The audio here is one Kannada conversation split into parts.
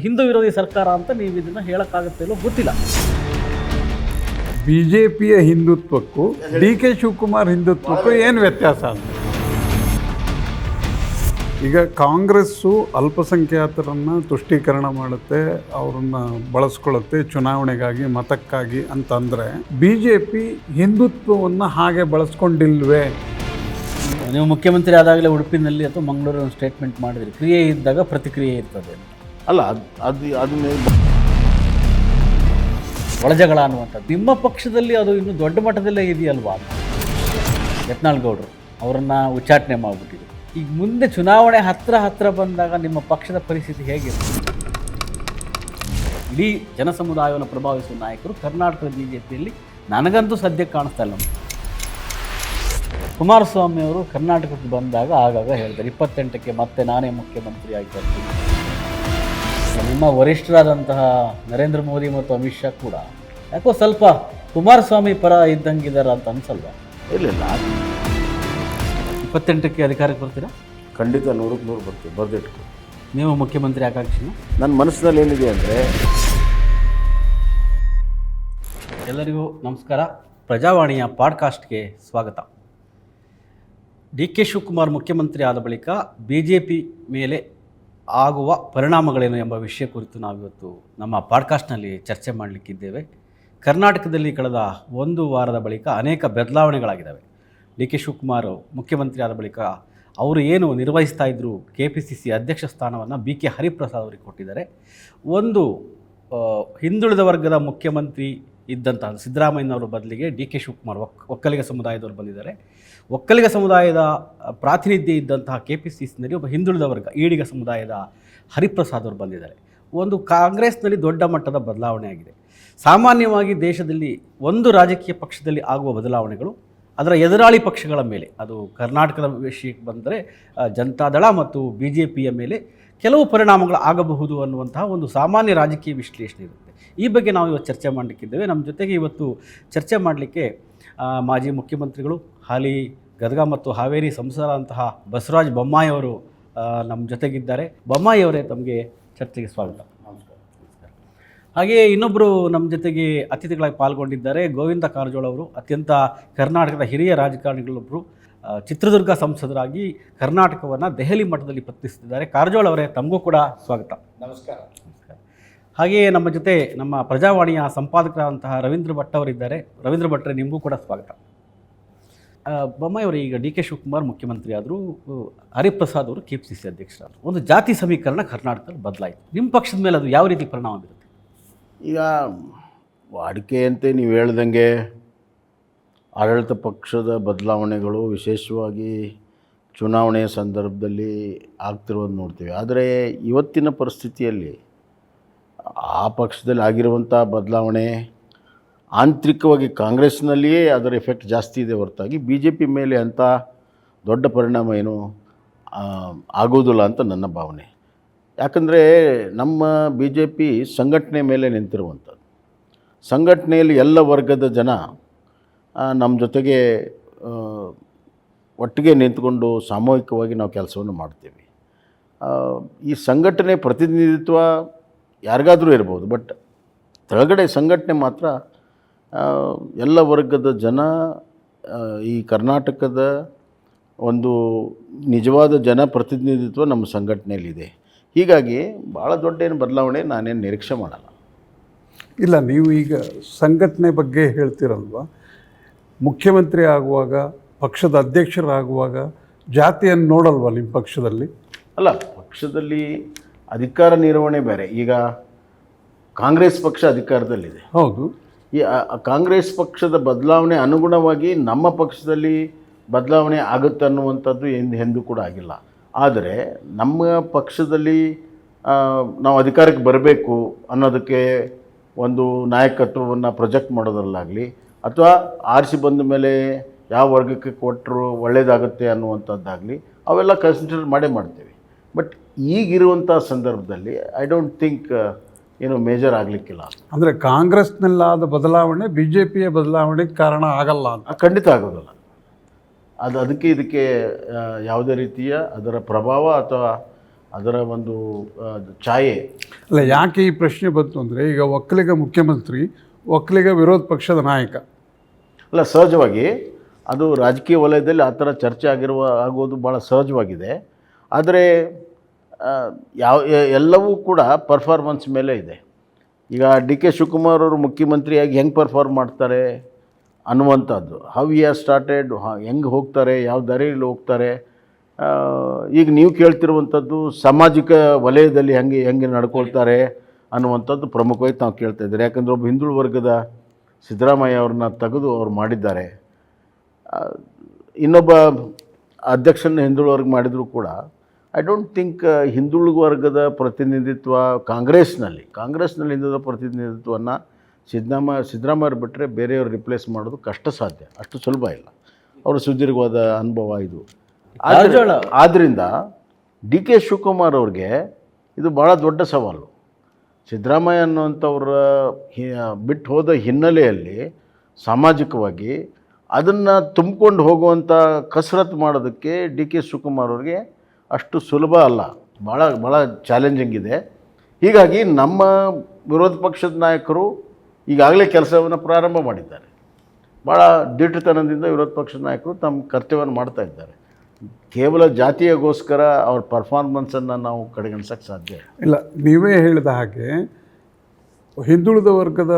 ಹಿಂದೂ ವಿರೋಧಿ ಸರ್ಕಾರ ಅಂತ ನೀವು ಇದನ್ನು ಹೇಳೋಕ್ಕಾಗುತ್ತೆ ಇಲ್ಲೋ ಗೊತ್ತಿಲ್ಲ. ಬಿಜೆಪಿಯ ಹಿಂದುತ್ವಕ್ಕೂ ಡಿ ಕೆ ಶಿವಕುಮಾರ್ ಹಿಂದುತ್ವಕ್ಕೂ ಏನು ವ್ಯತ್ಯಾಸ ಅಂತ? ಈಗ ಕಾಂಗ್ರೆಸ್ಸು ಅಲ್ಪಸಂಖ್ಯಾತರನ್ನು ತುಷ್ಟೀಕರಣ ಮಾಡುತ್ತೆ, ಅವರನ್ನು ಬಳಸ್ಕೊಳ್ಳುತ್ತೆ ಚುನಾವಣೆಗಾಗಿ, ಮತಕ್ಕಾಗಿ ಅಂತಂದರೆ ಬಿ ಜೆ ಪಿ ಹಿಂದುತ್ವವನ್ನು ಹಾಗೆ ಬಳಸ್ಕೊಂಡಿಲ್ವೇ? ನೀವು ಮುಖ್ಯಮಂತ್ರಿ ಆದಾಗಲೇ ಉಡುಪಿನಲ್ಲಿ ಅಥವಾ ಮಂಗಳೂರು ಸ್ಟೇಟ್ಮೆಂಟ್ ಮಾಡಿದ್ರಿ, ಕ್ರಿಯೆ ಇದ್ದಾಗ ಪ್ರತಿಕ್ರಿಯೆ ಇರ್ತದೆ ಅಂತ. ಅಲ್ಲ, ಅದನ್ನ ಒಳಜಗಳ ಅನ್ನುವಂಥದ್ದು ನಿಮ್ಮ ಪಕ್ಷದಲ್ಲಿ ಅದು ಇನ್ನೂ ದೊಡ್ಡ ಮಟ್ಟದಲ್ಲೇ ಇದೆಯಲ್ವಾ? ಯತ್ನಾಳ್ ಗೌಡರು ಅವರನ್ನು ಉಚ್ಚಾಟನೆ ಮಾಡಿಬಿಟ್ಟಿದ್ರು. ಈಗ ಮುಂದೆ ಚುನಾವಣೆ ಹತ್ತಿರ ಬಂದಾಗ ನಿಮ್ಮ ಪಕ್ಷದ ಪರಿಸ್ಥಿತಿ ಹೇಗಿರುತ್ತೆ? ಇಡೀ ಜನಸಮುದಾಯವನ್ನು ಪ್ರಭಾವಿಸುವ ನಾಯಕರು ಕರ್ನಾಟಕದ ಬಿ ಜೆ ಪಿಯಲ್ಲಿ ನನಗಂತೂ ಸದ್ಯಕ್ಕೆ ಕಾಣಿಸ್ತಾ ಇಲ್ಲ. ಕುಮಾರಸ್ವಾಮಿ ಅವರು ಕರ್ನಾಟಕಕ್ಕೆ ಬಂದಾಗ ಆಗಾಗ ಹೇಳ್ತಾರೆ 28ಕ್ಕೆ ಮತ್ತೆ ನಾನೇ ಮುಖ್ಯಮಂತ್ರಿ ಆಗಿ ಬರ್ತೀನಿ. ನಿಮ್ಮ ವರಿಷ್ಠರಾದಂತಹ ನರೇಂದ್ರ ಮೋದಿ ಮತ್ತು ಅಮಿತ್ ಶಾ ಕೂಡ ಯಾಕೋ ಸ್ವಲ್ಪ ಕುಮಾರಸ್ವಾಮಿ ಪರ ಇದ್ದಂಗಿದ್ದಾರೆ ಅಂತ ಅನ್ಸಲ್ವಾ? ಇಲ್ಲ, 28ಕ್ಕೆ ಅಧಿಕಾರಕ್ಕೆ ಬರ್ತೀರಾ? ಖಂಡಿತ 100ಕ್ಕೆ 100 ಬರ್ತೀವಿ, ಬರೆದಿಟ್ಕೊ. ನೀವು ಮುಖ್ಯಮಂತ್ರಿ ಆಕಾಂಕ್ಷಿನ? ನನ್ನ ಮನಸ್ಸಿನಲ್ಲಿ ಏನಿದೆ ಅಂದರೆ, ಎಲ್ಲರಿಗೂ ನಮಸ್ಕಾರ. ಪ್ರಜಾವಾಣಿಯ ಪಾಡ್ಕಾಸ್ಟ್ಗೆ ಸ್ವಾಗತ. ಡಿ ಕೆ ಶಿವಕುಮಾರ್ ಮುಖ್ಯಮಂತ್ರಿ ಆದ ಬಳಿಕ ಬಿ ಜೆ ಪಿ ಮೇಲೆ ಆಗುವ ಪರಿಣಾಮಗಳೇನು ಎಂಬ ವಿಷಯ ಕುರಿತು ನಾವಿವತ್ತು ನಮ್ಮ ಪಾಡ್ಕಾಸ್ಟ್ನಲ್ಲಿ ಚರ್ಚೆ ಮಾಡಲಿಕ್ಕಿದ್ದೇವೆ. ಕರ್ನಾಟಕದಲ್ಲಿ ಕಳೆದ ಒಂದು ವಾರದ ಬಳಿಕ ಅನೇಕ ಬದಲಾವಣೆಗಳಾಗಿದ್ದಾವೆ. ಡಿ ಕೆ ಶಿವಕುಮಾರ್ ಮುಖ್ಯಮಂತ್ರಿ ಆದ ಬಳಿಕ ಅವರು ಏನು ನಿರ್ವಹಿಸ್ತಾ ಇದ್ದರು, ಕೆ ಪಿ ಸಿ ಸಿ ಅಧ್ಯಕ್ಷ ಸ್ಥಾನವನ್ನು ಬಿ ಕೆ ಹರಿಪ್ರಸಾದ್ ಅವರಿಗೆ ಕೊಟ್ಟಿದ್ದಾರೆ. ಒಂದು ಹಿಂದುಳಿದ ವರ್ಗದ ಮುಖ್ಯಮಂತ್ರಿ ಇದ್ದಂತಹ ಸಿದ್ದರಾಮಯ್ಯನವರ ಬದಲಿಗೆ ಡಿ ಕೆ ಶಿವಕುಮಾರ್ ಒಕ್ಕಲಿಗ ಸಮುದಾಯದವರು ಬಂದಿದ್ದಾರೆ. ಒಕ್ಕಲಿಗ ಸಮುದಾಯದ ಪ್ರಾತಿನಿಧ್ಯ ಇದ್ದಂತಹ ಕೆ ಪಿ ಸಿ ಸಿನಲ್ಲಿ ಒಬ್ಬ ಹಿಂದುಳಿದ ವರ್ಗ ಈಡಿಗ ಸಮುದಾಯದ ಹರಿಪ್ರಸಾದ್ ಅವರು ಬಂದಿದ್ದಾರೆ. ಒಂದು ಕಾಂಗ್ರೆಸ್ನಲ್ಲಿ ದೊಡ್ಡ ಮಟ್ಟದ ಬದಲಾವಣೆ ಆಗಿದೆ. ಸಾಮಾನ್ಯವಾಗಿ ದೇಶದಲ್ಲಿ ಒಂದು ರಾಜಕೀಯ ಪಕ್ಷದಲ್ಲಿ ಆಗುವ ಬದಲಾವಣೆಗಳು ಅದರ ಎದುರಾಳಿ ಪಕ್ಷಗಳ ಮೇಲೆ, ಅದು ಕರ್ನಾಟಕದ ವಿಷಯಕ್ಕೆ ಬಂದರೆ ಜನತಾದಳ ಮತ್ತು ಬಿ ಜೆ ಪಿಯ ಮೇಲೆ ಕೆಲವು ಪರಿಣಾಮಗಳು ಆಗಬಹುದು ಅನ್ನುವಂತಹ ಒಂದು ಸಾಮಾನ್ಯ ರಾಜಕೀಯ ವಿಶ್ಲೇಷಣೆ ಇರುತ್ತೆ. ಈ ಬಗ್ಗೆ ನಾವು ಇವತ್ತು ಚರ್ಚೆ ಮಾಡಲಿಕ್ಕಿದ್ದೇವೆ. ನಮ್ಮ ಜೊತೆಗೆ ಇವತ್ತು ಚರ್ಚೆ ಮಾಡಲಿಕ್ಕೆ ಮಾಜಿ ಮುಖ್ಯಮಂತ್ರಿಗಳು, ಹಾಲಿ ಗದಗ ಮತ್ತು ಹಾವೇರಿ ಸಂಸದರಂತಹ ಬಸವರಾಜ ಬೊಮ್ಮಾಯಿ ಅವರು ನಮ್ಮ ಜೊತೆಗಿದ್ದಾರೆ. ಬೊಮ್ಮಾಯಿ ಅವರೇ, ತಮಗೆ ಚರ್ಚೆಗೆ ಸ್ವಾಗತ. ನಮಸ್ಕಾರ. ಹಾಗೆಯೇ ಇನ್ನೊಬ್ಬರು ನಮ್ಮ ಜೊತೆಗೆ ಅತಿಥಿಗಳಾಗಿ ಪಾಲ್ಗೊಂಡಿದ್ದಾರೆ. ಗೋವಿಂದ ಕಾರಜೋಳ ಅವರು, ಅತ್ಯಂತ ಕರ್ನಾಟಕದ ಹಿರಿಯ ರಾಜಕಾರಣಿಗಳೊಬ್ಬರು, ಚಿತ್ರದುರ್ಗ ಸಂಸದರಾಗಿ ಕರ್ನಾಟಕವನ್ನು ದೆಹಲಿ ಮಟ್ಟದಲ್ಲಿ ಪ್ರತಿನಿಧಿಸುತ್ತಿದ್ದಾರೆ. ಕಾರಜೋಳ ಅವರೇ, ತಮಗೂ ಕೂಡ ಸ್ವಾಗತ. ನಮಸ್ಕಾರ. ಹಾಗೆಯೇ ನಮ್ಮ ಜೊತೆ ನಮ್ಮ ಪ್ರಜಾವಾಣಿಯ ಸಂಪಾದಕರಾದಂತಹ ರವೀಂದ್ರ ಭಟ್ ಅವರಿದ್ದಾರೆ. ರವೀಂದ್ರ ಭಟ್ರೆ, ನಿಮಗೂ ಕೂಡ ಸ್ವಾಗತ. ಬೊಮ್ಮಾಯಿ ಅವರು, ಈಗ ಡಿ ಕೆ ಶಿವಕುಮಾರ್ ಮುಖ್ಯಮಂತ್ರಿ ಆದರು, ಹರಿಪ್ರಸಾದ್ ಅವರು ಕೆ ಪಿ ಸಿ ಸಿ ಅಧ್ಯಕ್ಷರಾದರು. ಒಂದು ಜಾತಿ ಸಮೀಕರಣ ಕರ್ನಾಟಕದಲ್ಲಿ ಬದಲಾಯಿತು. ನಿಮ್ಮ ಪಕ್ಷದ ಮೇಲೆ ಅದು ಯಾವ ರೀತಿ ಪರಿಣಾಮ ಬೀರುತ್ತೆ? ಈಗ ವಾಡಿಕೆಯಂತೆ ನೀವು ಹೇಳ್ದಂಗೆ ಆಡಳಿತ ಪಕ್ಷದ ಬದಲಾವಣೆಗಳು ವಿಶೇಷವಾಗಿ ಚುನಾವಣೆಯ ಸಂದರ್ಭದಲ್ಲಿ ಆಗ್ತಿರೋದು ನೋಡ್ತೀವಿ. ಆದರೆ ಇವತ್ತಿನ ಪರಿಸ್ಥಿತಿಯಲ್ಲಿ ಆ ಪಕ್ಷದಲ್ಲಿ ಆಗಿರುವಂಥ ಬದಲಾವಣೆ ಆಂತರಿಕವಾಗಿ ಕಾಂಗ್ರೆಸ್ನಲ್ಲಿಯೇ ಅದರ ಎಫೆಕ್ಟ್ ಜಾಸ್ತಿ ಇದೆ ಹೊರತಾಗಿ ಬಿ ಜೆ ಪಿ ಮೇಲೆ ಅಂಥ ದೊಡ್ಡ ಪರಿಣಾಮ ಏನು ಆಗೋದಿಲ್ಲ ಅಂತ ನನ್ನ ಭಾವನೆ. ಯಾಕಂದರೆ ನಮ್ಮ ಬಿ ಜೆ ಪಿ ಸಂಘಟನೆ ಮೇಲೆ ನಿಂತಿರುವಂಥದ್ದು. ಸಂಘಟನೆಯಲ್ಲಿ ಎಲ್ಲ ವರ್ಗದ ಜನ ನಮ್ಮ ಜೊತೆಗೆ ಒಟ್ಟಿಗೆ ನಿಂತ್ಕೊಂಡು ಸಾಮೂಹಿಕವಾಗಿ ನಾವು ಕೆಲಸವನ್ನು ಮಾಡ್ತೀವಿ. ಈ ಸಂಘಟನೆ ಪ್ರತಿನಿಧಿತ್ವ ಯಾರಿಗಾದರೂ ಇರ್ಬೋದು, ಬಟ್ ಕೆಳಗಡೆ ಸಂಘಟನೆ ಮಾತ್ರ ಎಲ್ಲ ವರ್ಗದ ಜನ, ಈ ಕರ್ನಾಟಕದ ಒಂದು ನಿಜವಾದ ಜನಪ್ರತಿನಿಧಿತ್ವ ನಮ್ಮ ಸಂಘಟನೆಯಲ್ಲಿದೆ. ಹೀಗಾಗಿ ಭಾಳ ದೊಡ್ಡ ಏನು ಬದಲಾವಣೆ ನಾನೇನು ನಿರೀಕ್ಷೆ ಮಾಡಲ್ಲ. ಇಲ್ಲ, ನೀವು ಈಗ ಸಂಘಟನೆ ಬಗ್ಗೆ ಹೇಳ್ತಿರಲ್ವ, ಮುಖ್ಯಮಂತ್ರಿ ಆಗುವಾಗ, ಪಕ್ಷದ ಅಧ್ಯಕ್ಷರಾಗುವಾಗ ಜಾತಿಯನ್ನು ನೋಡಲ್ವ ನಿಮ್ಮ ಪಕ್ಷದಲ್ಲಿ? ಅಲ್ಲ, ಪಕ್ಷದಲ್ಲಿ ಅಧಿಕಾರ ನಿರ್ವಹಣೆ ಬೇರೆ. ಈಗ ಕಾಂಗ್ರೆಸ್ ಪಕ್ಷ ಅಧಿಕಾರದಲ್ಲಿದೆ. ಹೌದು. ಈ ಕಾಂಗ್ರೆಸ್ ಪಕ್ಷದ ಬದಲಾವಣೆ ಅನುಗುಣವಾಗಿ ನಮ್ಮ ಪಕ್ಷದಲ್ಲಿ ಬದಲಾವಣೆ ಆಗುತ್ತೆ ಅನ್ನುವಂಥದ್ದು ಎಂದೂ ಕೂಡ ಆಗಿಲ್ಲ. ಆದರೆ ನಮ್ಮ ಪಕ್ಷದಲ್ಲಿ ನಾವು ಅಧಿಕಾರಕ್ಕೆ ಬರಬೇಕು ಅನ್ನೋದಕ್ಕೆ ಒಂದು ನಾಯಕತ್ವವನ್ನು ಪ್ರೊಜೆಕ್ಟ್ ಮಾಡೋದ್ರಲ್ಲಾಗಲಿ, ಅಥವಾ ಆರಿಸಿ ಬಂದ ಮೇಲೆ ಯಾವ ವರ್ಗಕ್ಕೆ ಕೊಟ್ಟರು ಒಳ್ಳೆಯದಾಗುತ್ತೆ ಅನ್ನುವಂಥದ್ದಾಗಲಿ, ಅವೆಲ್ಲ ಕನ್ಸಿಡರ್ ಮಾಡ್ತೀವಿ. ಬಟ್ ಈಗಿರುವಂಥ ಸಂದರ್ಭದಲ್ಲಿ ಐ ಡೋಂಟ್ ಥಿಂಕ್ ಏನು ಮೇಜರ್ ಆಗಲಿಕ್ಕಿಲ್ಲ. ಅಂದರೆ ಕಾಂಗ್ರೆಸ್ನಲ್ಲಾದ ಬದಲಾವಣೆ ಬಿ ಜೆ ಪಿಯ ಬದಲಾವಣೆಗೆ ಕಾರಣ ಆಗಲ್ಲ ಅಂತ? ಖಂಡಿತ ಆಗೋದಿಲ್ಲ. ಅದಕ್ಕೆ ಇದಕ್ಕೆ ಯಾವುದೇ ರೀತಿಯ ಅದರ ಪ್ರಭಾವ ಅಥವಾ ಅದರ ಒಂದು ಛಾಯೆ. ಅಲ್ಲ, ಯಾಕೆ ಈ ಪ್ರಶ್ನೆ ಬಂತು ಅಂದರೆ, ಈಗ ಒಕ್ಕಲಿಗ ಮುಖ್ಯಮಂತ್ರಿ, ಒಕ್ಕಲಿಗ ವಿರೋಧ ಪಕ್ಷದ ನಾಯಕ. ಅಲ್ಲ, ಸಹಜವಾಗಿ ಅದು ರಾಜಕೀಯ ವಲಯದಲ್ಲಿ ಆ ಥರ ಚರ್ಚೆ ಆಗೋದು ಭಾಳ ಸಹಜವಾಗಿದೆ. ಆದರೆ ಎಲ್ಲವೂ ಕೂಡ ಪರ್ಫಾರ್ಮೆನ್ಸ್ ಮೇಲೆ ಇದೆ. ಈಗ ಡಿ ಕೆ ಶಿವಕುಮಾರ್ ಅವರು ಮುಖ್ಯಮಂತ್ರಿಯಾಗಿ ಹೆಂಗೆ ಪರ್ಫಾರ್ಮ್ ಮಾಡ್ತಾರೆ ಅನ್ನುವಂಥದ್ದು, ಹೌ ಹಿ ಹ್ಯಾಸ್ ಸ್ಟಾರ್ಟೆಡ್, ಹೆಂಗೆ ಹೋಗ್ತಾರೆ, ಯಾವ ದಾರಿಯಲ್ಲಿ ಹೋಗ್ತಾರೆ. ಈಗ ನೀವು ಕೇಳ್ತಿರುವಂಥದ್ದು ಸಾಮಾಜಿಕ ವಲಯದಲ್ಲಿ ಹೆಂಗೆ ನಡ್ಕೊಳ್ತಾರೆ ಅನ್ನುವಂಥದ್ದು ಪ್ರಮುಖವಾಗಿ ನಾವು ಕೇಳ್ತಾ ಇದ್ದಾರೆ. ಯಾಕಂದರೆ ಒಬ್ಬ ಹಿಂದುಳಿದ ವರ್ಗದ ಸಿದ್ದರಾಮಯ್ಯ ಅವ್ರನ್ನ ತೆಗೆದು ಅವ್ರು ಮಾಡಿದ್ದಾರೆ. ಇನ್ನೊಬ್ಬ ಅಧ್ಯಕ್ಷನ ಹಿಂದುಳಿದ ವರ್ಗ ಮಾಡಿದರೂ ಕೂಡ ಐ ಡೋಂಟ್ ಥಿಂಕ್ ಹಿಂದುಳಿದ ವರ್ಗದ ಪ್ರತಿನಿಧಿತ್ವ ಕಾಂಗ್ರೆಸ್ನಲ್ಲಿ ಹಿಂದುಳಿದ ಪ್ರತಿನಿಧಿತ್ವವನ್ನು ಸಿದ್ದರಾಮಯ್ಯ ಬಿಟ್ಟರೆ ಬೇರೆಯವರು ರಿಪ್ಲೇಸ್ ಮಾಡೋದು ಕಷ್ಟ ಸಾಧ್ಯ, ಅಷ್ಟು ಸುಲಭ ಇಲ್ಲ. ಅವರ ಸುದೀರ್ಘವಾದ ಅನುಭವ ಇದು. ಆದ್ದರಿಂದ ಡಿ ಕೆ ಶಿವಕುಮಾರ್ ಅವ್ರಿಗೆ ಇದು ಭಾಳ ದೊಡ್ಡ ಸವಾಲು. ಸಿದ್ದರಾಮಯ್ಯ ಅನ್ನುವಂಥವ್ರ ಬಿಟ್ಟು ಹೋದ ಹಿನ್ನೆಲೆಯಲ್ಲಿ ಸಾಮಾಜಿಕವಾಗಿ ಅದನ್ನು ತುಂಬಿಕೊಂಡು ಹೋಗುವಂಥ ಕಸರತ್ತು ಮಾಡೋದಕ್ಕೆ ಡಿ ಕೆ ಶಿವಕುಮಾರ್ ಅವ್ರಿಗೆ ಅಷ್ಟು ಸುಲಭ ಅಲ್ಲ, ಭಾಳ ಚಾಲೆಂಜಿಂಗ್ ಇದೆ. ಹೀಗಾಗಿ ನಮ್ಮ ವಿರೋಧ ಪಕ್ಷದ ನಾಯಕರು ಈಗಾಗಲೇ ಕೆಲಸವನ್ನು ಪ್ರಾರಂಭ ಮಾಡಿದ್ದಾರೆ. ಭಾಳ ದಿಟ್ಟತನದಿಂದ ವಿರೋಧ ಪಕ್ಷದ ನಾಯಕರು ತಮ್ಮ ಕರ್ತವ್ಯವನ್ನು ಮಾಡ್ತಾ ಇದ್ದಾರೆ. ಕೇವಲ ಜಾತಿಯಗೋಸ್ಕರ ಅವ್ರ ಪರ್ಫಾರ್ಮೆನ್ಸನ್ನು ನಾವು ಕಡೆಗಣಿಸೋಕ್ಕೆ ಸಾಧ್ಯ ಇಲ್ಲ. ನೀವೇ ಹೇಳಿದ ಹಾಗೆ ಹಿಂದುಳಿದ ವರ್ಗದ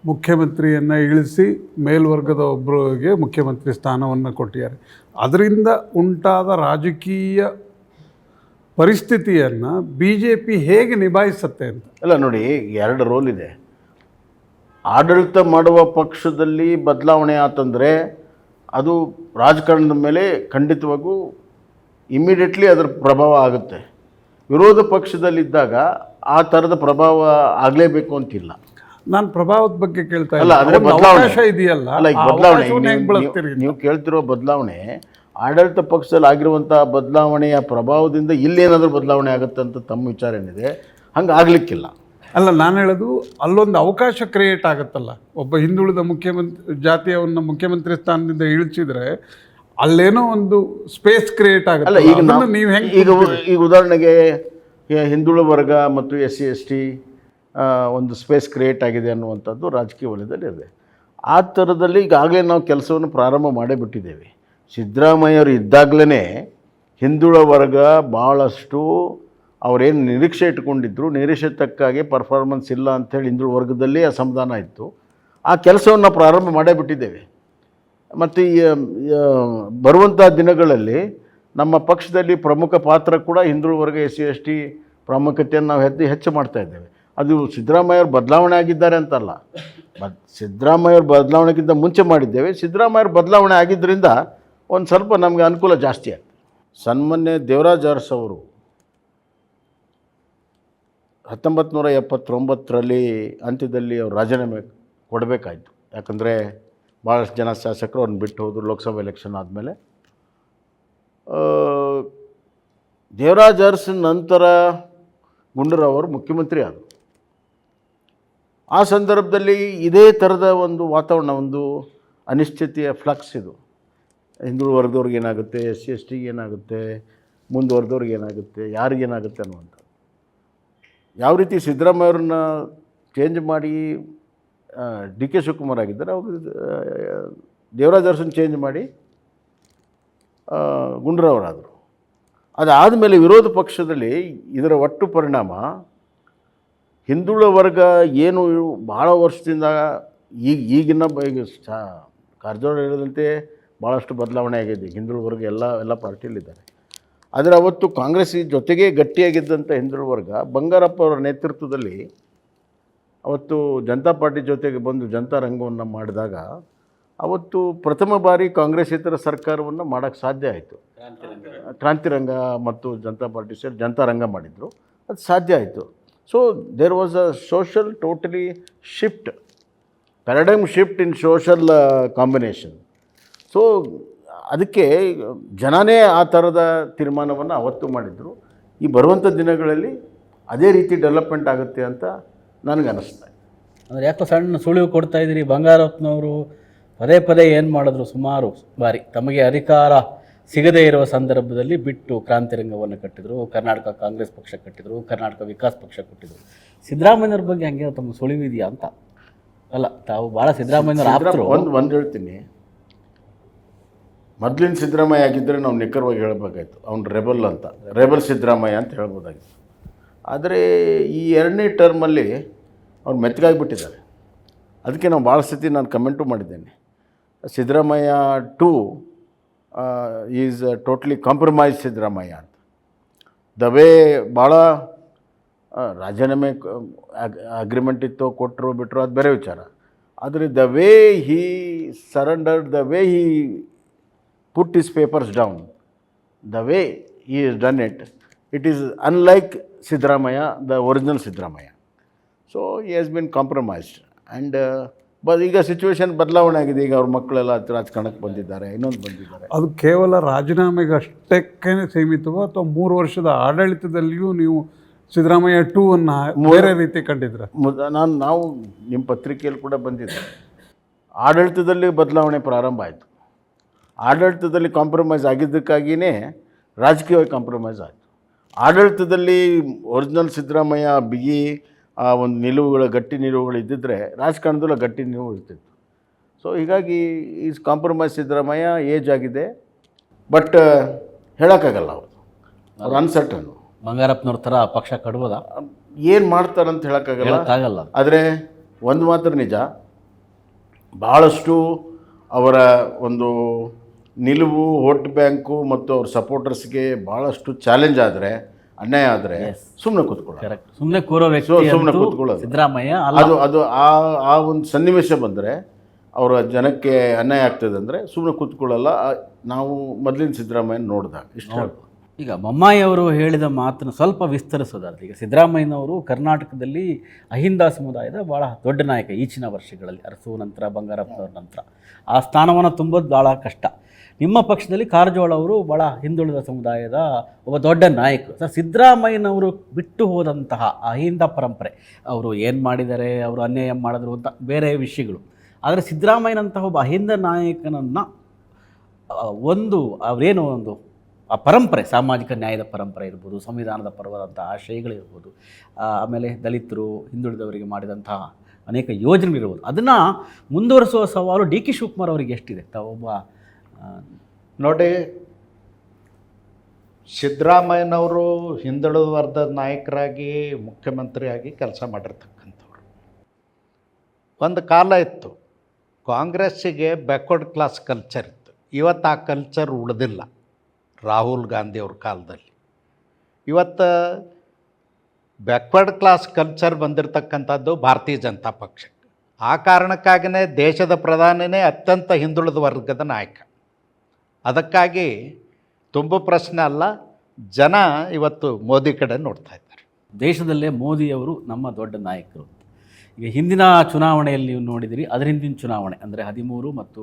ಮುಖ್ಯಮಂತ್ರಿಯನ್ನು ಇಳಿಸಿ ಮೇಲ್ವರ್ಗದ ಒಬ್ಬರಿಗೆ ಮುಖ್ಯಮಂತ್ರಿ ಸ್ಥಾನವನ್ನು ಕೊಟ್ಟಿದ್ದಾರೆ. ಅದರಿಂದ ಉಂಟಾದ ರಾಜಕೀಯ ಪರಿಸ್ಥಿತಿಯನ್ನು ಬಿ ಜೆ ಪಿ ಹೇಗೆ ನಿಭಾಯಿಸುತ್ತೆ ಅಂತ. ಅಲ್ಲ ನೋಡಿ, ಎರಡು ರೋಲ್ ಇದೆ. ಆಡಳಿತ ಮಾಡುವ ಪಕ್ಷದಲ್ಲಿ ಬದಲಾವಣೆ ಆತಂದರೆ ಅದು ರಾಜಕಾರಣದ ಮೇಲೆ ಖಂಡಿತವಾಗೂ ಇಮ್ಮಿಡಿಯೇಟ್ಲಿ ಅದರ ಪ್ರಭಾವ ಆಗುತ್ತೆ. ವಿರೋಧ ಪಕ್ಷದಲ್ಲಿದ್ದಾಗ ಆ ಥರದ ಪ್ರಭಾವ ಆಗಲೇಬೇಕು ಅಂತಿಲ್ಲ. ನಾನು ಪ್ರಭಾವದ ಬಗ್ಗೆ ಕೇಳ್ತಾ ಇಲ್ಲ, ಅಂದರೆ ಅವಕಾಶ ಇದೆಯಲ್ಲ. ಅಲ್ಲ, ಈಗ ಬದಲಾವಣೆ ನೀವು ಕೇಳ್ತಿರೋ ಬದಲಾವಣೆ ಆಡಳಿತ ಪಕ್ಷದಲ್ಲಿ ಆಗಿರುವಂಥ ಬದಲಾವಣೆಯ ಪ್ರಭಾವದಿಂದ ಇಲ್ಲೇನಾದರೂ ಬದಲಾವಣೆ ಆಗುತ್ತೆ ಅಂತ ತಮ್ಮ ವಿಚಾರ ಏನಿದೆ, ಹಂಗೆ ಆಗಲಿಕ್ಕಿಲ್ಲ. ಅಲ್ಲ, ನಾನು ಹೇಳೋದು ಅಲ್ಲೊಂದು ಅವಕಾಶ ಕ್ರಿಯೇಟ್ ಆಗುತ್ತಲ್ಲ. ಒಬ್ಬ ಹಿಂದುಳಿದ ಜಾತಿಯವನ್ನ ಮುಖ್ಯಮಂತ್ರಿ ಸ್ಥಾನದಿಂದ ಇಳಿಸಿದ್ರೆ ಅಲ್ಲೇನೋ ಒಂದು ಸ್ಪೇಸ್ ಕ್ರಿಯೇಟ್ ಆಗುತ್ತೆ. ಅಲ್ಲ, ಈಗ ನೀವು ಹೆಂಗೆ ಈಗ ಉದಾಹರಣೆಗೆ ಹಿಂದುಳಿದ ವರ್ಗ ಮತ್ತು SC/ST ಒಂದು ಸ್ಪೇಸ್ ಕ್ರಿಯೇಟ್ ಆಗಿದೆ ಅನ್ನುವಂಥದ್ದು ರಾಜಕೀಯ ವಲಯದಲ್ಲಿ ಇದೆ. ಆ ಥರದಲ್ಲಿ ಈಗಾಗಲೇ ನಾವು ಕೆಲಸವನ್ನು ಪ್ರಾರಂಭ ಮಾಡೇ ಬಿಟ್ಟಿದ್ದೇವೆ. ಸಿದ್ದರಾಮಯ್ಯವರು ಇದ್ದಾಗಲೇ ಹಿಂದುಳಿದ ವರ್ಗ ಭಾಳಷ್ಟು ಅವರೇನು ನಿರೀಕ್ಷೆ ಇಟ್ಕೊಂಡಿದ್ರು, ನಿರೀಕ್ಷೆ ತಕ್ಕಾಗೆ ಪರ್ಫಾರ್ಮೆನ್ಸ್ ಇಲ್ಲ ಅಂಥೇಳಿ ಹಿಂದುಳಿದ ವರ್ಗದಲ್ಲಿ ಅಸಮಾಧಾನ ಇತ್ತು. ಆ ಕೆಲಸವನ್ನು ಪ್ರಾರಂಭ ಮಾಡೇ ಬಿಟ್ಟಿದ್ದೇವೆ. ಮತ್ತು ಬರುವಂಥ ದಿನಗಳಲ್ಲಿ ನಮ್ಮ ಪಕ್ಷದಲ್ಲಿ ಪ್ರಮುಖ ಪಾತ್ರ ಕೂಡ ಹಿಂದುಳಿದ ವರ್ಗ SC/ST ಪ್ರಾಮುಖ್ಯತೆಯನ್ನು ನಾವು ಹೆಚ್ಚು ಮಾಡ್ತಾ ಇದ್ದೇವೆ. ಅದು ಸಿದ್ದರಾಮಯ್ಯವ್ರು ಬದಲಾವಣೆ ಆಗಿದ್ದಾರೆ ಅಂತಲ್ಲ, ಸಿದ್ದರಾಮಯ್ಯವ್ರ ಬದಲಾವಣೆಗಿಂತ ಮುಂಚೆ ಮಾಡಿದ್ದೇವೆ. ಸಿದ್ದರಾಮಯ್ಯವ್ರ ಬದಲಾವಣೆ ಆಗಿದ್ದರಿಂದ ಒಂದು ಸ್ವಲ್ಪ ನಮಗೆ ಅನುಕೂಲ ಜಾಸ್ತಿ ಆಗ್ತದೆ. ಸನ್ಮಾನ್ಯ ದೇವರಾಜ್ ಅರಸು ಅವರು 1979ರಲ್ಲಿ ಅಂತ್ಯದಲ್ಲಿ ಅವರು ರಾಜೀನಾಮೆ ಕೊಡಬೇಕಾಯಿತು. ಯಾಕಂದರೆ ಭಾಳಷ್ಟು ಜನ ಶಾಸಕರು ಅವ್ರನ್ನ ಬಿಟ್ಟು ಹೋದರು ಲೋಕಸಭಾ ಎಲೆಕ್ಷನ್ ಆದಮೇಲೆ. ದೇವರಾಜ್ ಅರಸು ನಂತರ ಗುಂಡೂರಾವ್ ಅವರು ಮುಖ್ಯಮಂತ್ರಿ ಆದರು. ಆ ಸಂದರ್ಭದಲ್ಲಿ ಇದೇ ಥರದ ಒಂದು ವಾತಾವರಣ, ಒಂದು ಅನಿಶ್ಚಿತೆಯ ಫ್ಲಕ್ಸ್ ಇದು. ಹಿಂದುಳಿದ ವರ್ಗದವ್ರಿಗೆ ಏನಾಗುತ್ತೆ, SC/ST ಏನಾಗುತ್ತೆ, ಮುಂದುವರೆದವ್ರಿಗೆ ಏನಾಗುತ್ತೆ, ಯಾರಿಗೇನಾಗುತ್ತೆ ಅನ್ನುವಂಥದ್ದು. ಯಾವ ರೀತಿ ಸಿದ್ದರಾಮಯ್ಯವ್ರನ್ನ ಚೇಂಜ್ ಮಾಡಿ ಡಿ ಕೆ ಶಿವಕುಮಾರ್ ಆಗಿದ್ದಾರೆ, ಅವರು ದೇವರಾಜ್ ಅರಸನ್ನ ಚೇಂಜ್ ಮಾಡಿ ಗುಂಡೂರಾವರಾದರು. ಅದಾದಮೇಲೆ ವಿರೋಧ ಪಕ್ಷದಲ್ಲಿ ಇದರ ಒಟ್ಟು ಪರಿಣಾಮ ಹಿಂದುಳಿದ ವರ್ಗ ಏನು ಭಾಳ ವರ್ಷದಿಂದ ಈಗಿನ ಕಾರಜೋಳ ಹೇಳಿದಂತೆ ಭಾಳಷ್ಟು ಬದಲಾವಣೆ ಆಗಿದೆ. ಹಿಂದುಳಿದ ವರ್ಗ ಎಲ್ಲ ಪಾರ್ಟಿಯಲ್ಲಿದ್ದಾರೆ. ಆದರೆ ಅವತ್ತು ಕಾಂಗ್ರೆಸ್ ಜೊತೆಗೆ ಗಟ್ಟಿಯಾಗಿದ್ದಂಥ ಹಿಂದುಳಿದ ವರ್ಗ ಬಂಗಾರಪ್ಪ ಅವರ ನೇತೃತ್ವದಲ್ಲಿ ಅವತ್ತು ಜನತಾ ಪಾರ್ಟಿ ಜೊತೆಗೆ ಬಂದು ಜನತಾ ರಂಗವನ್ನು ಮಾಡಿದಾಗ ಅವತ್ತು ಪ್ರಥಮ ಬಾರಿ ಕಾಂಗ್ರೆಸ್ಸೇತರ ಸರ್ಕಾರವನ್ನು ಮಾಡೋಕ್ಕೆ ಸಾಧ್ಯ ಆಯಿತು. ಕ್ರಾಂತಿರಂಗ ಮತ್ತು ಜನತಾ ಪಾರ್ಟಿ ಸೇರಿ ಜನತಾ ರಂಗ ಮಾಡಿದರು, ಅದು ಸಾಧ್ಯ ಆಯಿತು. So there was a social totally shift, paradigm shift in social combination. So ಅದಕ್ಕೆ ಜನನೇ ಆ ಥರದ ತೀರ್ಮಾನವನ್ನು ಅವತ್ತು ಮಾಡಿದರು. ಈ ಬರುವಂಥ ದಿನಗಳಲ್ಲಿ ಅದೇ ರೀತಿ ಡೆವಲಪ್ಮೆಂಟ್ ಆಗುತ್ತೆ ಅಂತ ನನಗೆ ಅನ್ನಿಸ್ತಾ ಇದೆ. ಅಂದರೆ ಯಾಕೋ ಸಣ್ಣ ಸುಳಿವು ಕೊಡ್ತಾ ಇದ್ದೀರಿ. ಬಂಗಾರಪ್ಪನವರು ಪದೇ ಪದೇ ಏನು ಮಾಡಿದ್ರು, ಸುಮಾರು ಬಾರಿ ತಮಗೆ ಅಧಿಕಾರ ಸಿಗದೇ ಇರುವ ಸಂದರ್ಭದಲ್ಲಿ ಬಿಟ್ಟು ಕ್ರಾಂತಿರಂಗವನ್ನು ಕಟ್ಟಿದರು, ಕರ್ನಾಟಕ ಕಾಂಗ್ರೆಸ್ ಪಕ್ಷ ಕಟ್ಟಿದರು, ಕರ್ನಾಟಕ ವಿಕಾಸ ಪಕ್ಷ ಕೊಟ್ಟಿದ್ರು. ಸಿದ್ದರಾಮಯ್ಯವ್ರ ಬಗ್ಗೆ ಹಂಗೆ ತಮ್ಮ ಸುಳಿವಿದೆಯಾ ಅಂತ? ಅಲ್ಲ, ತಾವು ಭಾಳ ಸಿದ್ದರಾಮಯ್ಯವ್ರ ಆಪ್ತರು. ಒಂದು ಹೇಳ್ತೀನಿ, ಮೊದಲಿನ ಸಿದ್ದರಾಮಯ್ಯ ಆಗಿದ್ದರೆ ನಾವು ನಿಖರವಾಗಿ ಹೇಳಬೇಕಾಯ್ತು, ಅವ್ನು ರೆಬಲ್ ಸಿದ್ದರಾಮಯ್ಯ ಅಂತ ಹೇಳ್ಬೋದಾಗಿತ್ತು. ಆದರೆ ಈ 2ನೇ ಟರ್ಮಲ್ಲಿ ಅವ್ರು ಮೆತ್ತಗಾಗಿಬಿಟ್ಟಿದ್ದಾರೆ. ಅದಕ್ಕೆ ನಾವು ಭಾಳ ಸತಿ ನಾನು ಕಮೆಂಟು ಮಾಡಿದ್ದೇನೆ, Siddaramaiah 2 is totally compromise Siddaramaiah ಅಂತ. ದ ವೇ ಭಾಳ ರಾಜೀನಾಮೆ ಅಗ್ರಿಮೆಂಟ್ ಇತ್ತು, ಕೊಟ್ಟರು ಬಿಟ್ಟರು, ಅದು ಬೇರೆ ವಿಚಾರ. ಆದರೆ the way Hi surrendered, the way Hi put his papers down, the way he has done it, it is unlike Siddaramaya, the original Siddaramaya. So he has been compromised. And but ಈಗ ಸಿಚುವೇಶನ್ ಬದಲಾವಣೆ ಆಗಿದೆ. ಈಗ ಅವ್ರ ಮಕ್ಕಳೆಲ್ಲ ರಾಜಕಾರಣಕ್ಕೆ ಬಂದಿದ್ದಾರೆ, ಇನ್ನೊಂದು ಬಂದಿದ್ದಾರೆ. ಅದು ಕೇವಲ ರಾಜೀನಾಮೆಗೆ ಅಷ್ಟಕ್ಕೇ ಸೀಮಿತವೋ ಅಥವಾ 3 ವರ್ಷದ ಆಡಳಿತದಲ್ಲಿಯೂ ನೀವು ಸಿದ್ದರಾಮಯ್ಯ 2 ಅನ್ನು ಬೇರೆ ರೀತಿ ಕಂಡಿದ್ರೆ? ನಾವು ನಿಮ್ಮ ಪತ್ರಿಕೆಯಲ್ಲಿ ಕೂಡ ಬಂದಿದ್ದೆ, ಆಡಳಿತದಲ್ಲಿ ಬದಲಾವಣೆ ಪ್ರಾರಂಭ ಆಯಿತು. ಆಡಳಿತದಲ್ಲಿ ಕಾಂಪ್ರಮೈಸ್ ಆಗಿದ್ದಕ್ಕಾಗಿಯೇ ರಾಜಕೀಯವಾಗಿ ಕಾಂಪ್ರಮೈಸ್ ಆಯಿತು. ಆಡಳಿತದಲ್ಲಿ ಒರಿಜಿನಲ್ ಸಿದ್ದರಾಮಯ್ಯ ಬಿಗಿ ಒಂದು ಗಟ್ಟಿ ನಿಲುವುಗಳು ಇದ್ದಿದ್ದರೆ ರಾಜಕಾರಣದಲ್ಲೂ ಗಟ್ಟಿ ನಿಲುವು ಇರ್ತಿತ್ತು. ಸೊ ಹೀಗಾಗಿ ಈಸ್ ಕಾಂಪ್ರಮೈಸ್ ಸಿದ್ದರಾಮಯ್ಯ ಏಜ್ ಆಗಿದೆ, ಬಟ್ ಹೇಳೋಕ್ಕಾಗಲ್ಲ, ಅವ್ರು ಅನ್ಸರ್ಟನ್. ಬಂಗಾರಪ್ಪನವ್ರ ಥರ ಪಕ್ಷ ಕಟ್ಬೋದಾ? ಏನು ಮಾಡ್ತಾರಂತ ಹೇಳೋಕ್ಕಾಗಲ್ಲ. ಆದರೆ ಒಂದು ಮಾತ್ರ ನಿಜ, ಭಾಳಷ್ಟು ಅವರ ಒಂದು ನಿಲುವು ವೋಟ್ ಬ್ಯಾಂಕು ಮತ್ತು ಅವ್ರ ಸಪೋರ್ಟರ್ಸ್ಗೆ ಭಾಳಷ್ಟು ಚಾಲೆಂಜ್ ಆದರೆ, ಅನ್ಯಾಯ ಆದರೆ ಸುಮ್ಮನೆ ಕೂತ್ಕೊಳ್ಳೋದು. ಕರೆಕ್ಟ್, ಸುಮ್ಮನೆ ಕೂರೋ ವ್ಯಕ್ತಿ ಸುಮ್ಮನೆ ಕೂತ್ಕೊಳ್ಳೋದು ಸಿದ್ದರಾಮಯ್ಯ. ಅದು ಆ ಒಂದು ಸನ್ನಿವೇಶ ಬಂದರೆ, ಅವರ ಜನಕ್ಕೆ ಅನ್ಯಾಯ ಆಗ್ತದೆ ಅಂದರೆ ಸುಮ್ಮನೆ ಕೂತ್ಕೊಳ್ಳಲ್ಲ. ನಾವು ಮೊದಲಿನ ಸಿದ್ದರಾಮಯ್ಯನ ನೋಡಿದಾಗ ಇಷ್ಟ. ಈಗ ಬೊಮ್ಮಾಯಿ ಅವರು ಹೇಳಿದ ಮಾತನ್ನು ಸ್ವಲ್ಪ ವಿಸ್ತರಿಸೋದಾದ್ರೆ, ಈಗ ಸಿದ್ದರಾಮಯ್ಯನವರು ಕರ್ನಾಟಕದಲ್ಲಿ ಅಹಿಂದ ಸಮುದಾಯದ ಭಾಳ ದೊಡ್ಡ ನಾಯಕ ಈಚಿನ ವರ್ಷಗಳಲ್ಲಿ, ಅರಸು ನಂತರ ಬಂಗಾರಪ್ಪನವ್ರ ನಂತರ ಆ ಸ್ಥಾನವನ್ನು ತುಂಬೋದು ಭಾಳ ಕಷ್ಟ. ನಿಮ್ಮ ಪಕ್ಷದಲ್ಲಿ ಕಾರಜೋಳ ಅವರು ಭಾಳ ಹಿಂದುಳಿದ ಸಮುದಾಯದ ಒಬ್ಬ ದೊಡ್ಡ ನಾಯಕರು. ಸರ್, ಸಿದ್ದರಾಮಯ್ಯನವರು ಬಿಟ್ಟು ಹೋದಂತಹ ಅಹಿಂದ ಪರಂಪರೆ, ಅವರು ಏನು ಮಾಡಿದ್ದಾರೆ, ಅವರು ಅನ್ಯಾಯ ಮಾಡಿದ್ರು ಅಂತ ಬೇರೆ ವಿಷಯಗಳು. ಆದರೆ ಸಿದ್ದರಾಮಯ್ಯನಂತಹ ಒಬ್ಬ ಅಹಿಂದ ನಾಯಕನನ್ನು ಅವರೇನು ಒಂದು ಆ ಪರಂಪರೆ, ಸಾಮಾಜಿಕ ನ್ಯಾಯದ ಪರಂಪರೆ ಇರ್ಬೋದು, ಸಂವಿಧಾನದ ಪರವಾದಂಥ ಆಶಯಗಳಿರ್ಬೋದು, ಆಮೇಲೆ ದಲಿತರು ಹಿಂದುಳಿದವರಿಗೆ ಮಾಡಿದಂತಹ ಅನೇಕ ಯೋಜನೆಗಳಿರ್ಬೋದು, ಅದನ್ನು ಮುಂದುವರಿಸುವ ಸವಾಲು ಡಿ ಕೆ ಶಿವಕುಮಾರ್ ಅವರಿಗೆ ಎಷ್ಟಿದೆ? ತಾವೊಬ್ಬ ನೋಡಿ, ಸಿದ್ದರಾಮಯ್ಯನವರು ಹಿಂದುಳಿದ ವರ್ಗದ ನಾಯಕರಾಗಿ ಮುಖ್ಯಮಂತ್ರಿಯಾಗಿ ಕೆಲಸ ಮಾಡಿರ್ತಕ್ಕಂಥವ್ರು. ಒಂದು ಕಾಲ ಇತ್ತು, ಕಾಂಗ್ರೆಸ್ಸಿಗೆ ಬ್ಯಾಕ್ವರ್ಡ್ ಕ್ಲಾಸ್ ಕಲ್ಚರ್ ಇತ್ತು. ಇವತ್ತು ಆ ಕಲ್ಚರ್ ಉಳಿದಿಲ್ಲ. ರಾಹುಲ್ ಗಾಂಧಿ ಅವ್ರ ಕಾಲದಲ್ಲಿ ಇವತ್ತು ಬ್ಯಾಕ್ವರ್ಡ್ ಕ್ಲಾಸ್ ಕಲ್ಚರ್ ಬಂದಿರತಕ್ಕಂಥದ್ದು ಭಾರತೀಯ ಜನತಾ ಪಕ್ಷಕ್ಕೆ. ಆ ಕಾರಣಕ್ಕಾಗಿಯೇ ದೇಶದ ಪ್ರಧಾನಿನೇ ಅತ್ಯಂತ ಹಿಂದುಳಿದ ವರ್ಗದ ನಾಯಕ. ಅದಕ್ಕಾಗಿ ತುಂಬ ಪ್ರಶ್ನೆ ಅಲ್ಲ, ಜನ ಇವತ್ತು ಮೋದಿ ಕಡೆ ನೋಡ್ತಾ ಇದ್ದಾರೆ. ದೇಶದಲ್ಲೇ ಮೋದಿಯವರು ನಮ್ಮ ದೊಡ್ಡ ನಾಯಕರು. ಈಗ ಹಿಂದಿನ ಚುನಾವಣೆಯಲ್ಲಿ ನೀವು ನೋಡಿದಿರಿ, ಅದರ ಹಿಂದಿನ ಚುನಾವಣೆ ಅಂದರೆ 13 ಮತ್ತು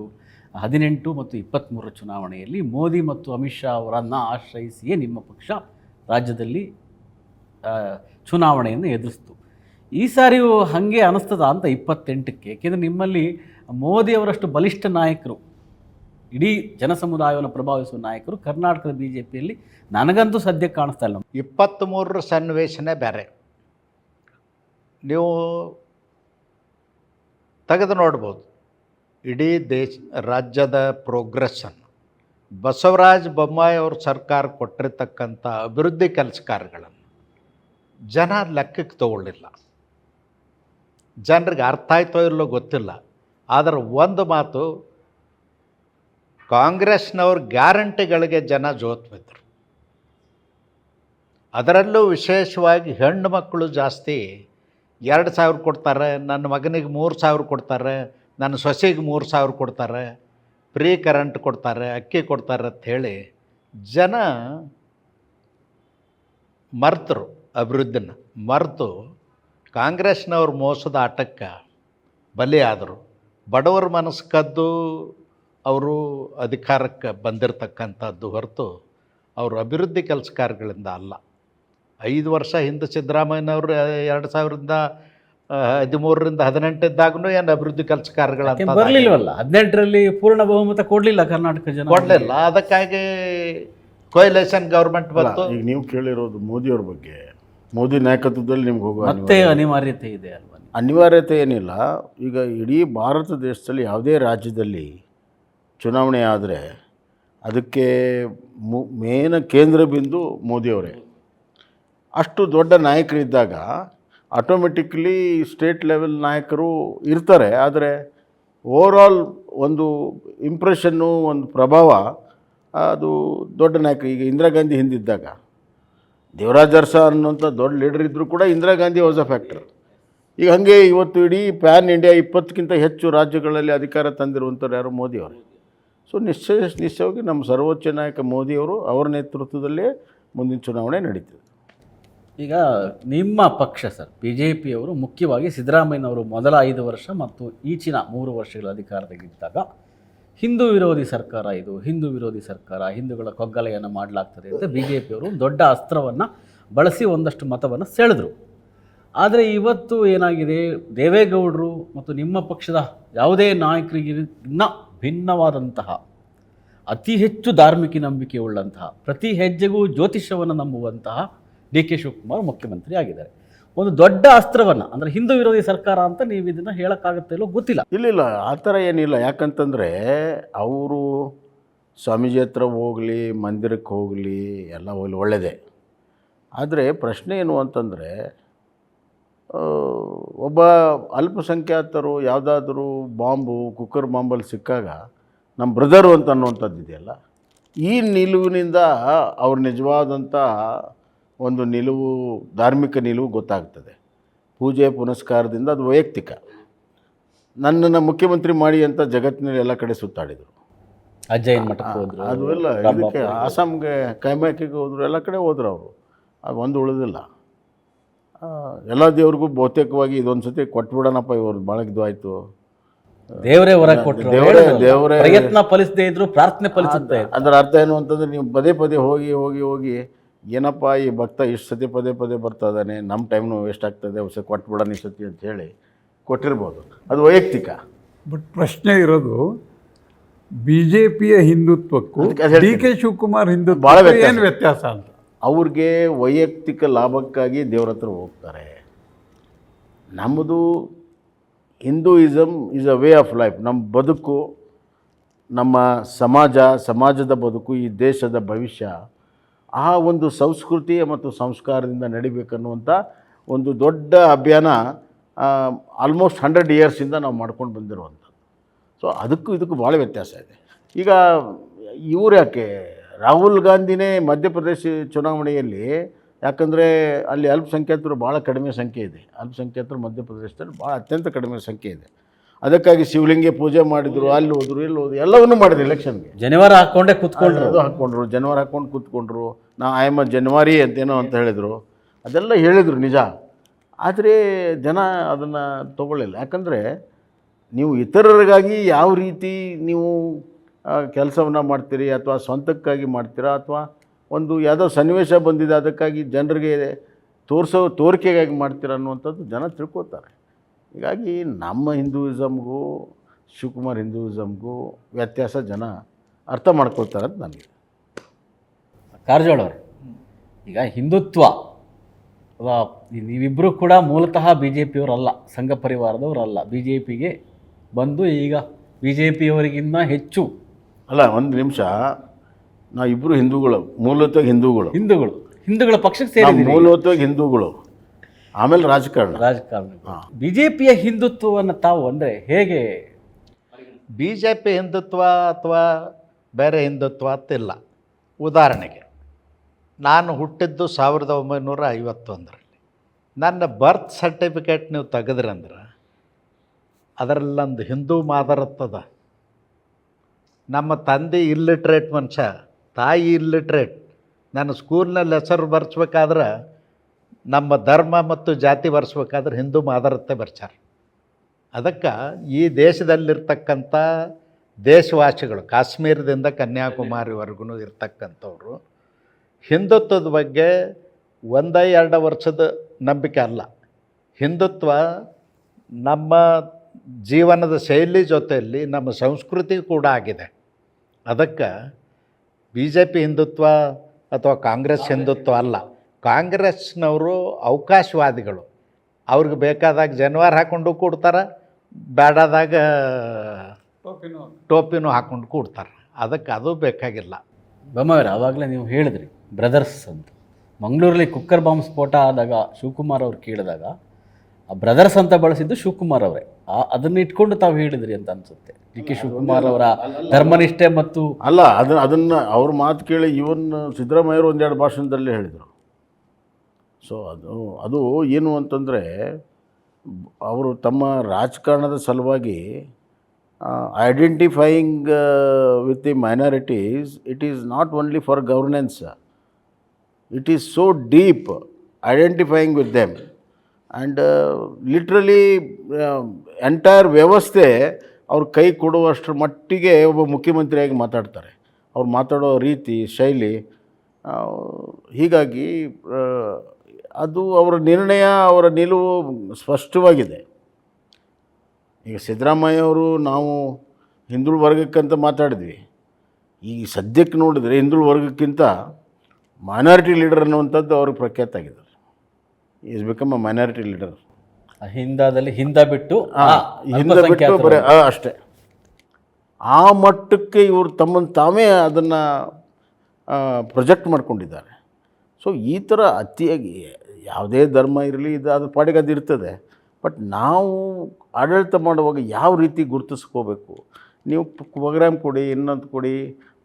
18 ಮತ್ತು 23 ಚುನಾವಣೆಯಲ್ಲಿ ಮೋದಿ ಮತ್ತು ಅಮಿತ್ ಶಾ ಅವರನ್ನು ಆಶ್ರಯಿಸಿಯೇ ನಿಮ್ಮ ಪಕ್ಷ ರಾಜ್ಯದಲ್ಲಿ ಚುನಾವಣೆಯನ್ನು ಎದುರಿಸ್ತು. ಈ ಸಾರಿಯೂ ಹಾಗೆ ಅನ್ನಿಸ್ತದ ಅಂತ 28ಕ್ಕೆ? ಏಕೆಂದರೆ ನಿಮ್ಮಲ್ಲಿ ಮೋದಿಯವರಷ್ಟು ಬಲಿಷ್ಠ ನಾಯಕರು, ಇಡೀ ಜನಸಮುದಾಯವನ್ನು ಪ್ರಭಾವಿಸುವ ನಾಯಕರು ಕರ್ನಾಟಕದ BJPಯಲ್ಲಿ ನನಗಂತೂ ಸದ್ಯಕ್ಕೆ ಕಾಣಿಸ್ತಾ ಇಲ್ಲ. 23 ಸನ್ನಿವೇಶನೇ ಬೇರೆ. ನೀವು ತೆಗೆದು ನೋಡ್ಬೋದು, ಇಡೀ ರಾಜ್ಯದ ಪ್ರೋಗ್ರೆಸ್ಸನ್ನು ಬಸವರಾಜ ಬೊಮ್ಮಾಯಿ ಅವ್ರ ಸರ್ಕಾರ ಕೊಟ್ಟಿರ್ತಕ್ಕಂಥ ಅಭಿವೃದ್ಧಿ ಕೆಲಸ ಕಾರ್ಯಗಳನ್ನು ಜನ ಲೆಕ್ಕಕ್ಕೆ ತಗೊಳ್ಳಿಲ್ಲ. ಜನರಿಗೆ ಅರ್ಥ ಆಯ್ತೋ ಇಲ್ಲೋ ಗೊತ್ತಿಲ್ಲ. ಆದರೆ ಒಂದು ಮಾತು, ಕಾಂಗ್ರೆಸ್ನವ್ರ ಗ್ಯಾರಂಟಿಗಳಿಗೆ ಜನ ಜೋತ್ ಬಿದ್ದರು. ಅದರಲ್ಲೂ ವಿಶೇಷವಾಗಿ ಹೆಣ್ಣು ಮಕ್ಕಳು ಜಾಸ್ತಿ 2,000 ಕೊಡ್ತಾರೆ, ನನ್ನ ಮಗನಿಗೆ 3,000 ಕೊಡ್ತಾರೆ, ನನ್ನ ಸೊಸೆಗೆ 3,000 ಕೊಡ್ತಾರೆ, ಫ್ರೀ ಕರೆಂಟ್ ಕೊಡ್ತಾರೆ, ಅಕ್ಕಿ ಕೊಡ್ತಾರೆ ಅಂಥೇಳಿ ಜನ ಮರ್ತರು. ಅಭಿವೃದ್ಧಿನ ಮರೆತು ಕಾಂಗ್ರೆಸ್ನವ್ರ ಮೋಸದ ಆಟಕ್ಕೆ ಬಲಿಯಾದರು. ಬಡವರ ಮನಸ್ಸು ಕದ್ದು ಅವರು ಅಧಿಕಾರಕ್ಕೆ ಬಂದಿರತಕ್ಕಂಥದ್ದು ಹೊರತು ಅವರು ಅಭಿವೃದ್ಧಿ ಕೆಲಸ ಕಾರ್ಯಗಳಿಂದ ಅಲ್ಲ. 5 ವರ್ಷ ಹಿಂದೆ ಸಿದ್ದರಾಮಯ್ಯನವರು 2000ರಿಂದ 13ರಿಂದ 18 ಇದ್ದಾಗೂ ಏನು ಅಭಿವೃದ್ಧಿ ಕೆಲಸ ಕಾರ್ಯಗಳಂತ ಬರಲಿಲ್ವಲ್ಲ 18ರಲ್ಲಿ ಪೂರ್ಣ ಬಹುಮತ ಕೊಡಲಿಲ್ಲ ಕರ್ನಾಟಕ ಜನ. ಕೊಡಲಿಲ್ಲ. ಅದಕ್ಕಾಗಿ ಕೊಯ್ಲೇಷನ್ ಗೌರ್ಮೆಂಟ್ ಬಂತು. ಈಗ ನೀವು ಕೇಳಿರೋದು ಮೋದಿಯವ್ರ ಬಗ್ಗೆ. ಮೋದಿ ನಾಯಕತ್ವದಲ್ಲಿ ನಿಮ್ಗೆ ಹೋಗೋ ಮತ್ತೆ ಅನಿವಾರ್ಯತೆ ಇದೆ ಅಲ್ವಾ? ಅನಿವಾರ್ಯತೆ ಏನಿಲ್ಲ. ಈಗ ಇಡೀ ಭಾರತ ದೇಶದಲ್ಲಿ ಯಾವುದೇ ರಾಜ್ಯದಲ್ಲಿ ಚುನಾವಣೆ ಆದರೆ ಅದಕ್ಕೆ ಮೇನ್ ಕೇಂದ್ರ ಬಿಂದು ಮೋದಿಯವರೇ. ಅಷ್ಟು ದೊಡ್ಡ ನಾಯಕರಿದ್ದಾಗ ಆಟೋಮೆಟಿಕ್ಲಿ ಸ್ಟೇಟ್ ಲೆವೆಲ್ ನಾಯಕರು ಇರ್ತಾರೆ. ಆದರೆ ಓವರಾಲ್ ಒಂದು ಇಂಪ್ರೆಷನ್ನು, ಒಂದು ಪ್ರಭಾವ, ಅದು ದೊಡ್ಡ ನಾಯಕ. ಈಗ ಇಂದಿರಾ ಗಾಂಧಿ ಹಿಂದಿದ್ದಾಗ ದೇವರಾಜ್ ಅರಸ ಅನ್ನೋಂಥ ದೊಡ್ಡ ಲೀಡರ್ ಇದ್ದರೂ ಕೂಡ Indira Gandhi was a factor. ಈಗ ಹಾಗೆ ಇವತ್ತು ಇಡೀ ಪ್ಯಾನ್ ಇಂಡಿಯಾ 20ಕ್ಕಿಂತ ಹೆಚ್ಚು ರಾಜ್ಯಗಳಲ್ಲಿ ಅಧಿಕಾರ ತಂದಿರುವಂಥವ್ರು ಯಾರು? ಮೋದಿಯವರು. ಸೊ ನಿಶ್ಚಯವಾಗಿ ನಮ್ಮ ಸರ್ವೋಚ್ಚ ನಾಯಕ ಮೋದಿಯವರು, ಅವರ ನೇತೃತ್ವದಲ್ಲೇ ಮುಂದಿನ ಚುನಾವಣೆ ನಡೀತದೆ. ಈಗ ನಿಮ್ಮ ಪಕ್ಷ ಸರ್ BJPಯವರು ಮುಖ್ಯವಾಗಿ ಸಿದ್ದರಾಮಯ್ಯನವರು ಮೊದಲ 5 ವರ್ಷ ಮತ್ತು ಈಚಿನ 3 ವರ್ಷಗಳ ಅಧಿಕಾರದಾಗಿದ್ದಾಗ ಹಿಂದೂ ವಿರೋಧಿ ಸರ್ಕಾರ, ಇದು ಹಿಂದೂ ವಿರೋಧಿ ಸರ್ಕಾರ, ಹಿಂದೂಗಳ ಕೊಗ್ಗಲೆಯನ್ನು ಮಾಡಲಾಗ್ತದೆ ಅಂತ BJPಯವರು ದೊಡ್ಡ ಅಸ್ತ್ರವನ್ನು ಬಳಸಿ ಒಂದಷ್ಟು ಮತವನ್ನು ಸೆಳೆದರು. ಆದರೆ ಇವತ್ತು ಏನಾಗಿದೆ, ದೇವೇಗೌಡರು ಮತ್ತು ನಿಮ್ಮ ಪಕ್ಷದ ಯಾವುದೇ ನಾಯಕರಿಗಿನ್ನ ಭಿನ್ನವಾದಂತಹ ಅತಿ ಹೆಚ್ಚು ಧಾರ್ಮಿಕ ನಂಬಿಕೆ ಉಳ್ಳಂತಹ, ಪ್ರತಿ ಹೆಜ್ಜೆಗೂ ಜ್ಯೋತಿಷ್ಯವನ್ನು ನಂಬುವಂತಹ DK ಶಿವಕುಮಾರ್ ಮುಖ್ಯಮಂತ್ರಿ ಆಗಿದ್ದಾರೆ. ಒಂದು ದೊಡ್ಡ ಅಸ್ತ್ರವನ್ನು, ಅಂದರೆ ಹಿಂದೂ ವಿರೋಧಿ ಸರ್ಕಾರ ಅಂತ ನೀವು ಇದನ್ನು ಹೇಳೋಕ್ಕಾಗುತ್ತೆ ಇಲ್ಲೋ ಗೊತ್ತಿಲ್ಲ. ಇಲ್ಲ ಆ ಥರ ಏನಿಲ್ಲ. ಯಾಕಂತಂದರೆ ಅವರು ಸ್ವಾಮೀಜಿ ಹತ್ರ ಹೋಗಲಿ, ಮಂದಿರಕ್ಕೆ ಹೋಗಲಿ, ಎಲ್ಲ ಹೋಗಲಿ ಒಳ್ಳೆಯದೇ. ಆದರೆ ಪ್ರಶ್ನೆ ಏನು ಅಂತಂದರೆ, ಒಬ್ಬ ಅಲ್ಪಸಂಖ್ಯಾತರು ಯಾವುದಾದ್ರೂ ಬಾಂಬು, ಕುಕ್ಕರ್ ಬಾಂಬಲ್ಲಿ ಸಿಕ್ಕಾಗ ನಮ್ಮ ಬ್ರದರು ಅಂತ ಅನ್ನುವಂಥದ್ದು ಇದೆಯಲ್ಲ, ಈ ನಿಲುವಿನಿಂದ ಅವ್ರ ನಿಜವಾದಂಥ ಒಂದು ನಿಲುವು, ಧಾರ್ಮಿಕ ನಿಲುವು ಗೊತ್ತಾಗ್ತದೆ. ಪೂಜೆ ಪುನಸ್ಕಾರದಿಂದ ಅದು ವೈಯಕ್ತಿಕ. ನನ್ನನ್ನು ಮುಖ್ಯಮಂತ್ರಿ ಮಾಡಿ ಅಂತ ಜಗತ್ತಿನಲ್ಲಿ ಎಲ್ಲ ಕಡೆ ಸುತ್ತಾಡಿದರು. ಅಜ್ಜಯ್ಯನ ಮಠಕ್ಕೆ ಹೋದ್ರು, ಅದು ಎಲ್ಲ ಇದಕ್ಕೆ ಆಸಾಮ್ಗೆ ಕೈಮ್ಯಾಕಿಗೆ ಹೋದರು, ಎಲ್ಲ ಕಡೆ ಹೋದ್ರು ಅವರು. ಅದು ಒಂದು ಉಳಿದಿಲ್ಲ. ಎಲ್ಲ ದೇವ್ರಿಗೂ ಬಹುತೇಕವಾಗಿ ಇದೊಂದು ಸತಿ ಕೊಟ್ಬಿಡೋಣಪ್ಪ, ಇವ್ರದ್ದು ಭಾಳ ಇದು ಆಯಿತು, ದೇವರೇ ಹೊರಗೆ ಕೊಟ್ಟರು, ದೇವರೇ ಪ್ರಯತ್ನ ಫಲಿಸದೇ ಇದ್ರು ಪ್ರಾರ್ಥನೆ ಫಲಿಸುತ್ತೆ. ಅದರ ಅರ್ಥ ಏನು ಅಂತಂದರೆ, ನೀವು ಪದೇ ಪದೇ ಹೋಗಿ ಹೋಗಿ ಹೋಗಿ ಏನಪ್ಪ ಈ ಭಕ್ತ ಇಷ್ಟು ಸತಿ ಪದೇ ಪದೇ ಬರ್ತಾ ಇದ್ದಾನೆ, ನಮ್ಮ ಟೈಮ್ನು ವೇಸ್ಟ್ ಆಗ್ತದೆ, ಹೊಸ ಕೊಟ್ಬಿಡೋಣ ಈ ಸತಿ ಅಂತ ಹೇಳಿ ಕೊಟ್ಟಿರ್ಬೋದು. ಅದು ವೈಯಕ್ತಿಕ. ಬಟ್ ಪ್ರಶ್ನೆ ಇರೋದು BJPಯ ಹಿಂದುತ್ವಕ್ಕೂ DK ಶಿವಕುಮಾರ್ ಹಿಂದುತ್ವ ಏನು ವ್ಯತ್ಯಾಸ ಅಂತ. ಅವ್ರಿಗೆ ವೈಯಕ್ತಿಕ ಲಾಭಕ್ಕಾಗಿ ದೇವ್ರ ಹತ್ರ ಹೋಗ್ತಾರೆ. ನಮ್ಮದು Hinduism is a way of life. ನಮ್ಮ ಬದುಕು, ನಮ್ಮ ಸಮಾಜದ ಬದುಕು, ಈ ದೇಶದ ಭವಿಷ್ಯ, ಆ ಒಂದು ಸಂಸ್ಕೃತಿ ಮತ್ತು ಸಂಸ್ಕಾರದಿಂದ ನಡಿಬೇಕನ್ನುವಂಥ ಒಂದು ದೊಡ್ಡ ಅಭಿಯಾನ ಆಲ್ಮೋಸ್ಟ್ 100 ಇಯರ್ಸಿಂದ ನಾವು ಮಾಡ್ಕೊಂಡು ಬಂದಿರುವಂಥದ್ದು. ಸೊ ಅದಕ್ಕೂ ಇದಕ್ಕೂ ಭಾಳ ವ್ಯತ್ಯಾಸ ಇದೆ. ಈಗ ಇವ್ರು ಯಾಕೆ, ರಾಹುಲ್ ಗಾಂಧಿನೇ ಮಧ್ಯಪ್ರದೇಶ ಚುನಾವಣೆಯಲ್ಲಿ, ಯಾಕಂದರೆ ಅಲ್ಲಿ ಅಲ್ಪಸಂಖ್ಯಾತರು ಭಾಳ ಕಡಿಮೆ ಸಂಖ್ಯೆ ಇದೆ. ಅಲ್ಪಸಂಖ್ಯಾತರು ಮಧ್ಯಪ್ರದೇಶದಲ್ಲಿ ಭಾಳ ಅತ್ಯಂತ ಕಡಿಮೆ ಸಂಖ್ಯೆ ಇದೆ. ಅದಕ್ಕಾಗಿ ಶಿವಲಿಂಗ ಪೂಜೆ ಮಾಡಿದರು, ಅಲ್ಲಿ ಹೋದರು, ಇಲ್ಲಿ ಹೋದ್ರು, ಎಲ್ಲವನ್ನೂ ಮಾಡಿದ್ರು. ಎಲೆಕ್ಷನ್ಗೆ ಜನಿವಾರ ಹಾಕ್ಕೊಂಡೇ ಕೂತ್ಕೊಂಡ್ರು, ಅದು ಹಾಕ್ಕೊಂಡ್ರು, ಜನಿವಾರ ಹಾಕ್ಕೊಂಡು ಕೂತ್ಕೊಂಡ್ರು. ಐ ಆಮ್ ಅ ಜನವರಿ ಅಂತೇನೋ ಅಂತ ಹೇಳಿದರು. ಅದೆಲ್ಲ ಹೇಳಿದರು ನಿಜ. ಆದರೆ ಜನ ಅದನ್ನು ತಗೊಳ್ಳಿಲ್ಲ. ಯಾಕಂದರೆ ನೀವು ಇತರರಿಗಾಗಿ ಯಾವ ರೀತಿ ನೀವು ಕೆಲಸವನ್ನು ಮಾಡ್ತೀರಿ, ಅಥವಾ ಸ್ವಂತಕ್ಕಾಗಿ ಮಾಡ್ತೀರಾ, ಅಥವಾ ಒಂದು ಯಾವುದೋ ಸನ್ನಿವೇಶ ಬಂದಿದೆ ಅದಕ್ಕಾಗಿ ಜನರಿಗೆ ತೋರಿಕೆಗಾಗಿ ಮಾಡ್ತೀರಾ ಅನ್ನುವಂಥದ್ದು ಜನ ತಿಳ್ಕೊತಾರೆ. ಹೀಗಾಗಿ ನಮ್ಮ ಹಿಂದೂಯಿಸಮ್ಗೂ ಶಿವಕುಮಾರ್ ಹಿಂದೂಯಿಸಮ್ಗೂ ವ್ಯತ್ಯಾಸ ಜನ ಅರ್ಥ ಮಾಡ್ಕೊಳ್ತಾರೆ ಅಂತ ನನಗೆ. ಕಾರಜೋಳ ಅವರು, ಈಗ ಹಿಂದುತ್ವ ನೀವಿಬ್ಬರು ಕೂಡ ಮೂಲತಃ BJPಯವರಲ್ಲ, ಸಂಘ ಪರಿವಾರದವರಲ್ಲ. BJPಗೆ ಬಂದು ಈಗ BJPಯವರಿಗಿನ್ನ ಹೆಚ್ಚು ಅಲ್ಲ, ಒಂದು ನಿಮಿಷ, ನಾವು ಇಬ್ಬರು ಹಿಂದೂಗಳು, ಮೂಲತಃ ಹಿಂದೂಗಳ ಪಕ್ಷಕ್ಕೆ ಸೇರಿ ಮೂಲತಃ ಹಿಂದೂಗಳು, ಆಮೇಲೆ ರಾಜಕಾರಣ. BJPಯ ಹಿಂದುತ್ವವನ್ನು ತಾವು ಅಂದರೆ ಹೇಗೆ? BJP ಹಿಂದುತ್ವ ಅಥವಾ ಬೇರೆ ಹಿಂದುತ್ವ ಅಂತಿಲ್ಲ. ಉದಾಹರಣೆಗೆ, ನಾನು ಹುಟ್ಟಿದ್ದು 1951ರಲ್ಲಿ. ನನ್ನ ಬರ್ತ್ ಸರ್ಟಿಫಿಕೇಟ್ ನೀವು ತೆಗೆದ್ರಂದ್ರೆ ಅದರಲ್ಲೊಂದು ಹಿಂದೂ ಮಾದರತ್ತದ. ನಮ್ಮ ತಂದೆ ಇಲ್ಲಿಟ್ರೇಟ್ ಮನುಷ್ಯ, ತಾಯಿ ಇಲ್ಲಿಟ್ರೇಟ್. ನಾನು ಸ್ಕೂಲ್ನಲ್ಲಿ ಹೆಸರು ಬರ್ಸ್ಬೇಕಾದ್ರೆ ನಮ್ಮ ಧರ್ಮ ಮತ್ತು ಜಾತಿ ಬರ್ಸ್ಬೇಕಾದ್ರೆ ಹಿಂದೂ ಮಾದರತ್ತೆ ಬರ್ಸ್ಯಾರ. ಅದಕ್ಕೆ ಈ ದೇಶದಲ್ಲಿರ್ತಕ್ಕಂಥ ದೇಶವಾಸಿಗಳು, ಕಾಶ್ಮೀರದಿಂದ ಕನ್ಯಾಕುಮಾರಿವರೆಗೂ ಇರ್ತಕ್ಕಂಥವ್ರು ಹಿಂದುತ್ವದ ಬಗ್ಗೆ 1-2 ವರ್ಷದ ನಂಬಿಕೆ ಅಲ್ಲ, ಹಿಂದುತ್ವ ನಮ್ಮ ಜೀವನದ ಶೈಲಿ ಜೊತೆಯಲ್ಲಿ ನಮ್ಮ ಸಂಸ್ಕೃತಿ ಕೂಡ ಆಗಿದೆ. ಅದಕ್ಕೆ ಬಿ ಜೆ ಪಿ ಹಿಂದುತ್ವ ಅಥವಾ ಕಾಂಗ್ರೆಸ್ ಹಿಂದುತ್ವ ಅಲ್ಲ. ಕಾಂಗ್ರೆಸ್ನವರು ಅವಕಾಶವಾದಿಗಳು. ಅವ್ರಿಗೆ ಬೇಕಾದಾಗ ಜನವಾರ ಹಾಕ್ಕೊಂಡು ಕೂಡ್ತಾರೆ, ಬೇಡಾದಾಗ ಟೋಪಿನೂ ಹಾಕ್ಕೊಂಡು ಕೂಡ್ತಾರೆ. ಅದಕ್ಕೆ ಅದು ಬೇಕಾಗಿಲ್ಲ. ಬೊಮ್ಮಾಯಿಯವರೇ, ಆವಾಗಲೇ ನೀವು ಹೇಳಿದ್ರಿ ಬ್ರದರ್ಸ್ ಅಂತ. ಮಂಗಳೂರಲ್ಲಿ ಕುಕ್ಕರ್ ಬಾಂಬ್ ಸ್ಫೋಟ ಆದಾಗ ಶಿವಕುಮಾರ್ ಅವ್ರು ಕೇಳಿದಾಗ ಆ ಬ್ರದರ್ಸ್ ಅಂತ ಬಳಸಿದ್ದು ಶಿವಕುಮಾರ್ ಅವರೇ. ಅದನ್ನ ಇಟ್ಕೊಂಡು ತಾವು ಹೇಳಿದ್ರಿ ಅಂತ ಅನ್ಸುತ್ತೆ. ಡಿ ಕೆ ಶಿವಕುಮಾರ್ ಅವರ ಧರ್ಮನಿಷ್ಠೆ ಮತ್ತು ಅಲ್ಲ, ಅದನ್ನು ಅವ್ರ ಮಾತು ಕೇಳಿ ಇವನ್ ಸಿದ್ದರಾಮಯ್ಯವರು ಒಂದೆರಡು ಭಾಷಣದಲ್ಲೇ ಹೇಳಿದರು. ಸೊ ಅದು ಏನು ಅಂತಂದರೆ, ಅವರು ತಮ್ಮ ರಾಜಕಾರಣದ ಸಲುವಾಗಿ identifying with the minorities, it is not only for governance, it is so deep identifying with them and literally entire ವ್ಯವಸ್ಥೆ ಅವ್ರ ಕೈ ಕೊಡುವಷ್ಟರ ಮಟ್ಟಿಗೆ ಒಬ್ಬ ಮುಖ್ಯಮಂತ್ರಿಯಾಗಿ ಮಾತಾಡ್ತಾರೆ. ಅವ್ರು ಮಾತಾಡೋ ರೀತಿ, ಶೈಲಿ. ಹೀಗಾಗಿ ಅದು ಅವರ ನಿರ್ಣಯ, ಅವರ ನಿಲುವು ಸ್ಪಷ್ಟವಾಗಿದೆ. ಈಗ ಸಿದ್ದರಾಮಯ್ಯವರು ನಾವು ಹಿಂದುಳಿದ ವರ್ಗಕ್ಕಂತ ಮಾತಾಡಿದ್ವಿ. ಈಗ ಸದ್ಯಕ್ಕೆ ನೋಡಿದರೆ ಹಿಂದುಳಿದ ವರ್ಗಕ್ಕಿಂತ ಮೈನಾರಿಟಿ ಲೀಡರ್ ಅನ್ನುವಂಥದ್ದು ಅವ್ರಿಗೆ ಪ್ರಖ್ಯಾತ ಆಗಿದ್ದಾರೆ. Is become a minority leader. ಹಿಂದಾದಲ್ಲಿ ಹಿಂದ ಬಿಟ್ಟು ಬರೀ ಅಷ್ಟೇ. ಆ ಮಟ್ಟಕ್ಕೆ ಇವರು ತಮ್ಮನ್ನು ತಾವೇ ಅದನ್ನು ಪ್ರೊಜೆಕ್ಟ್ ಮಾಡ್ಕೊಂಡಿದ್ದಾರೆ. ಸೊ ಈ ಥರ ಅತಿಯಾಗಿ ಯಾವುದೇ ಧರ್ಮ ಇರಲಿ, ಅದು ಪಾಡಿಗೆ ಅದು ಇರ್ತದೆ. ಬಟ್ ನಾವು ಆಡಳಿತ ಮಾಡುವಾಗ ಯಾವ ರೀತಿ ಗುರುತಿಸ್ಕೋಬೇಕು, ನೀವು ಪ್ರೋಗ್ರಾಮ್ ಕೊಡಿ, ಇನ್ನೊಂದು ಕೊಡಿ,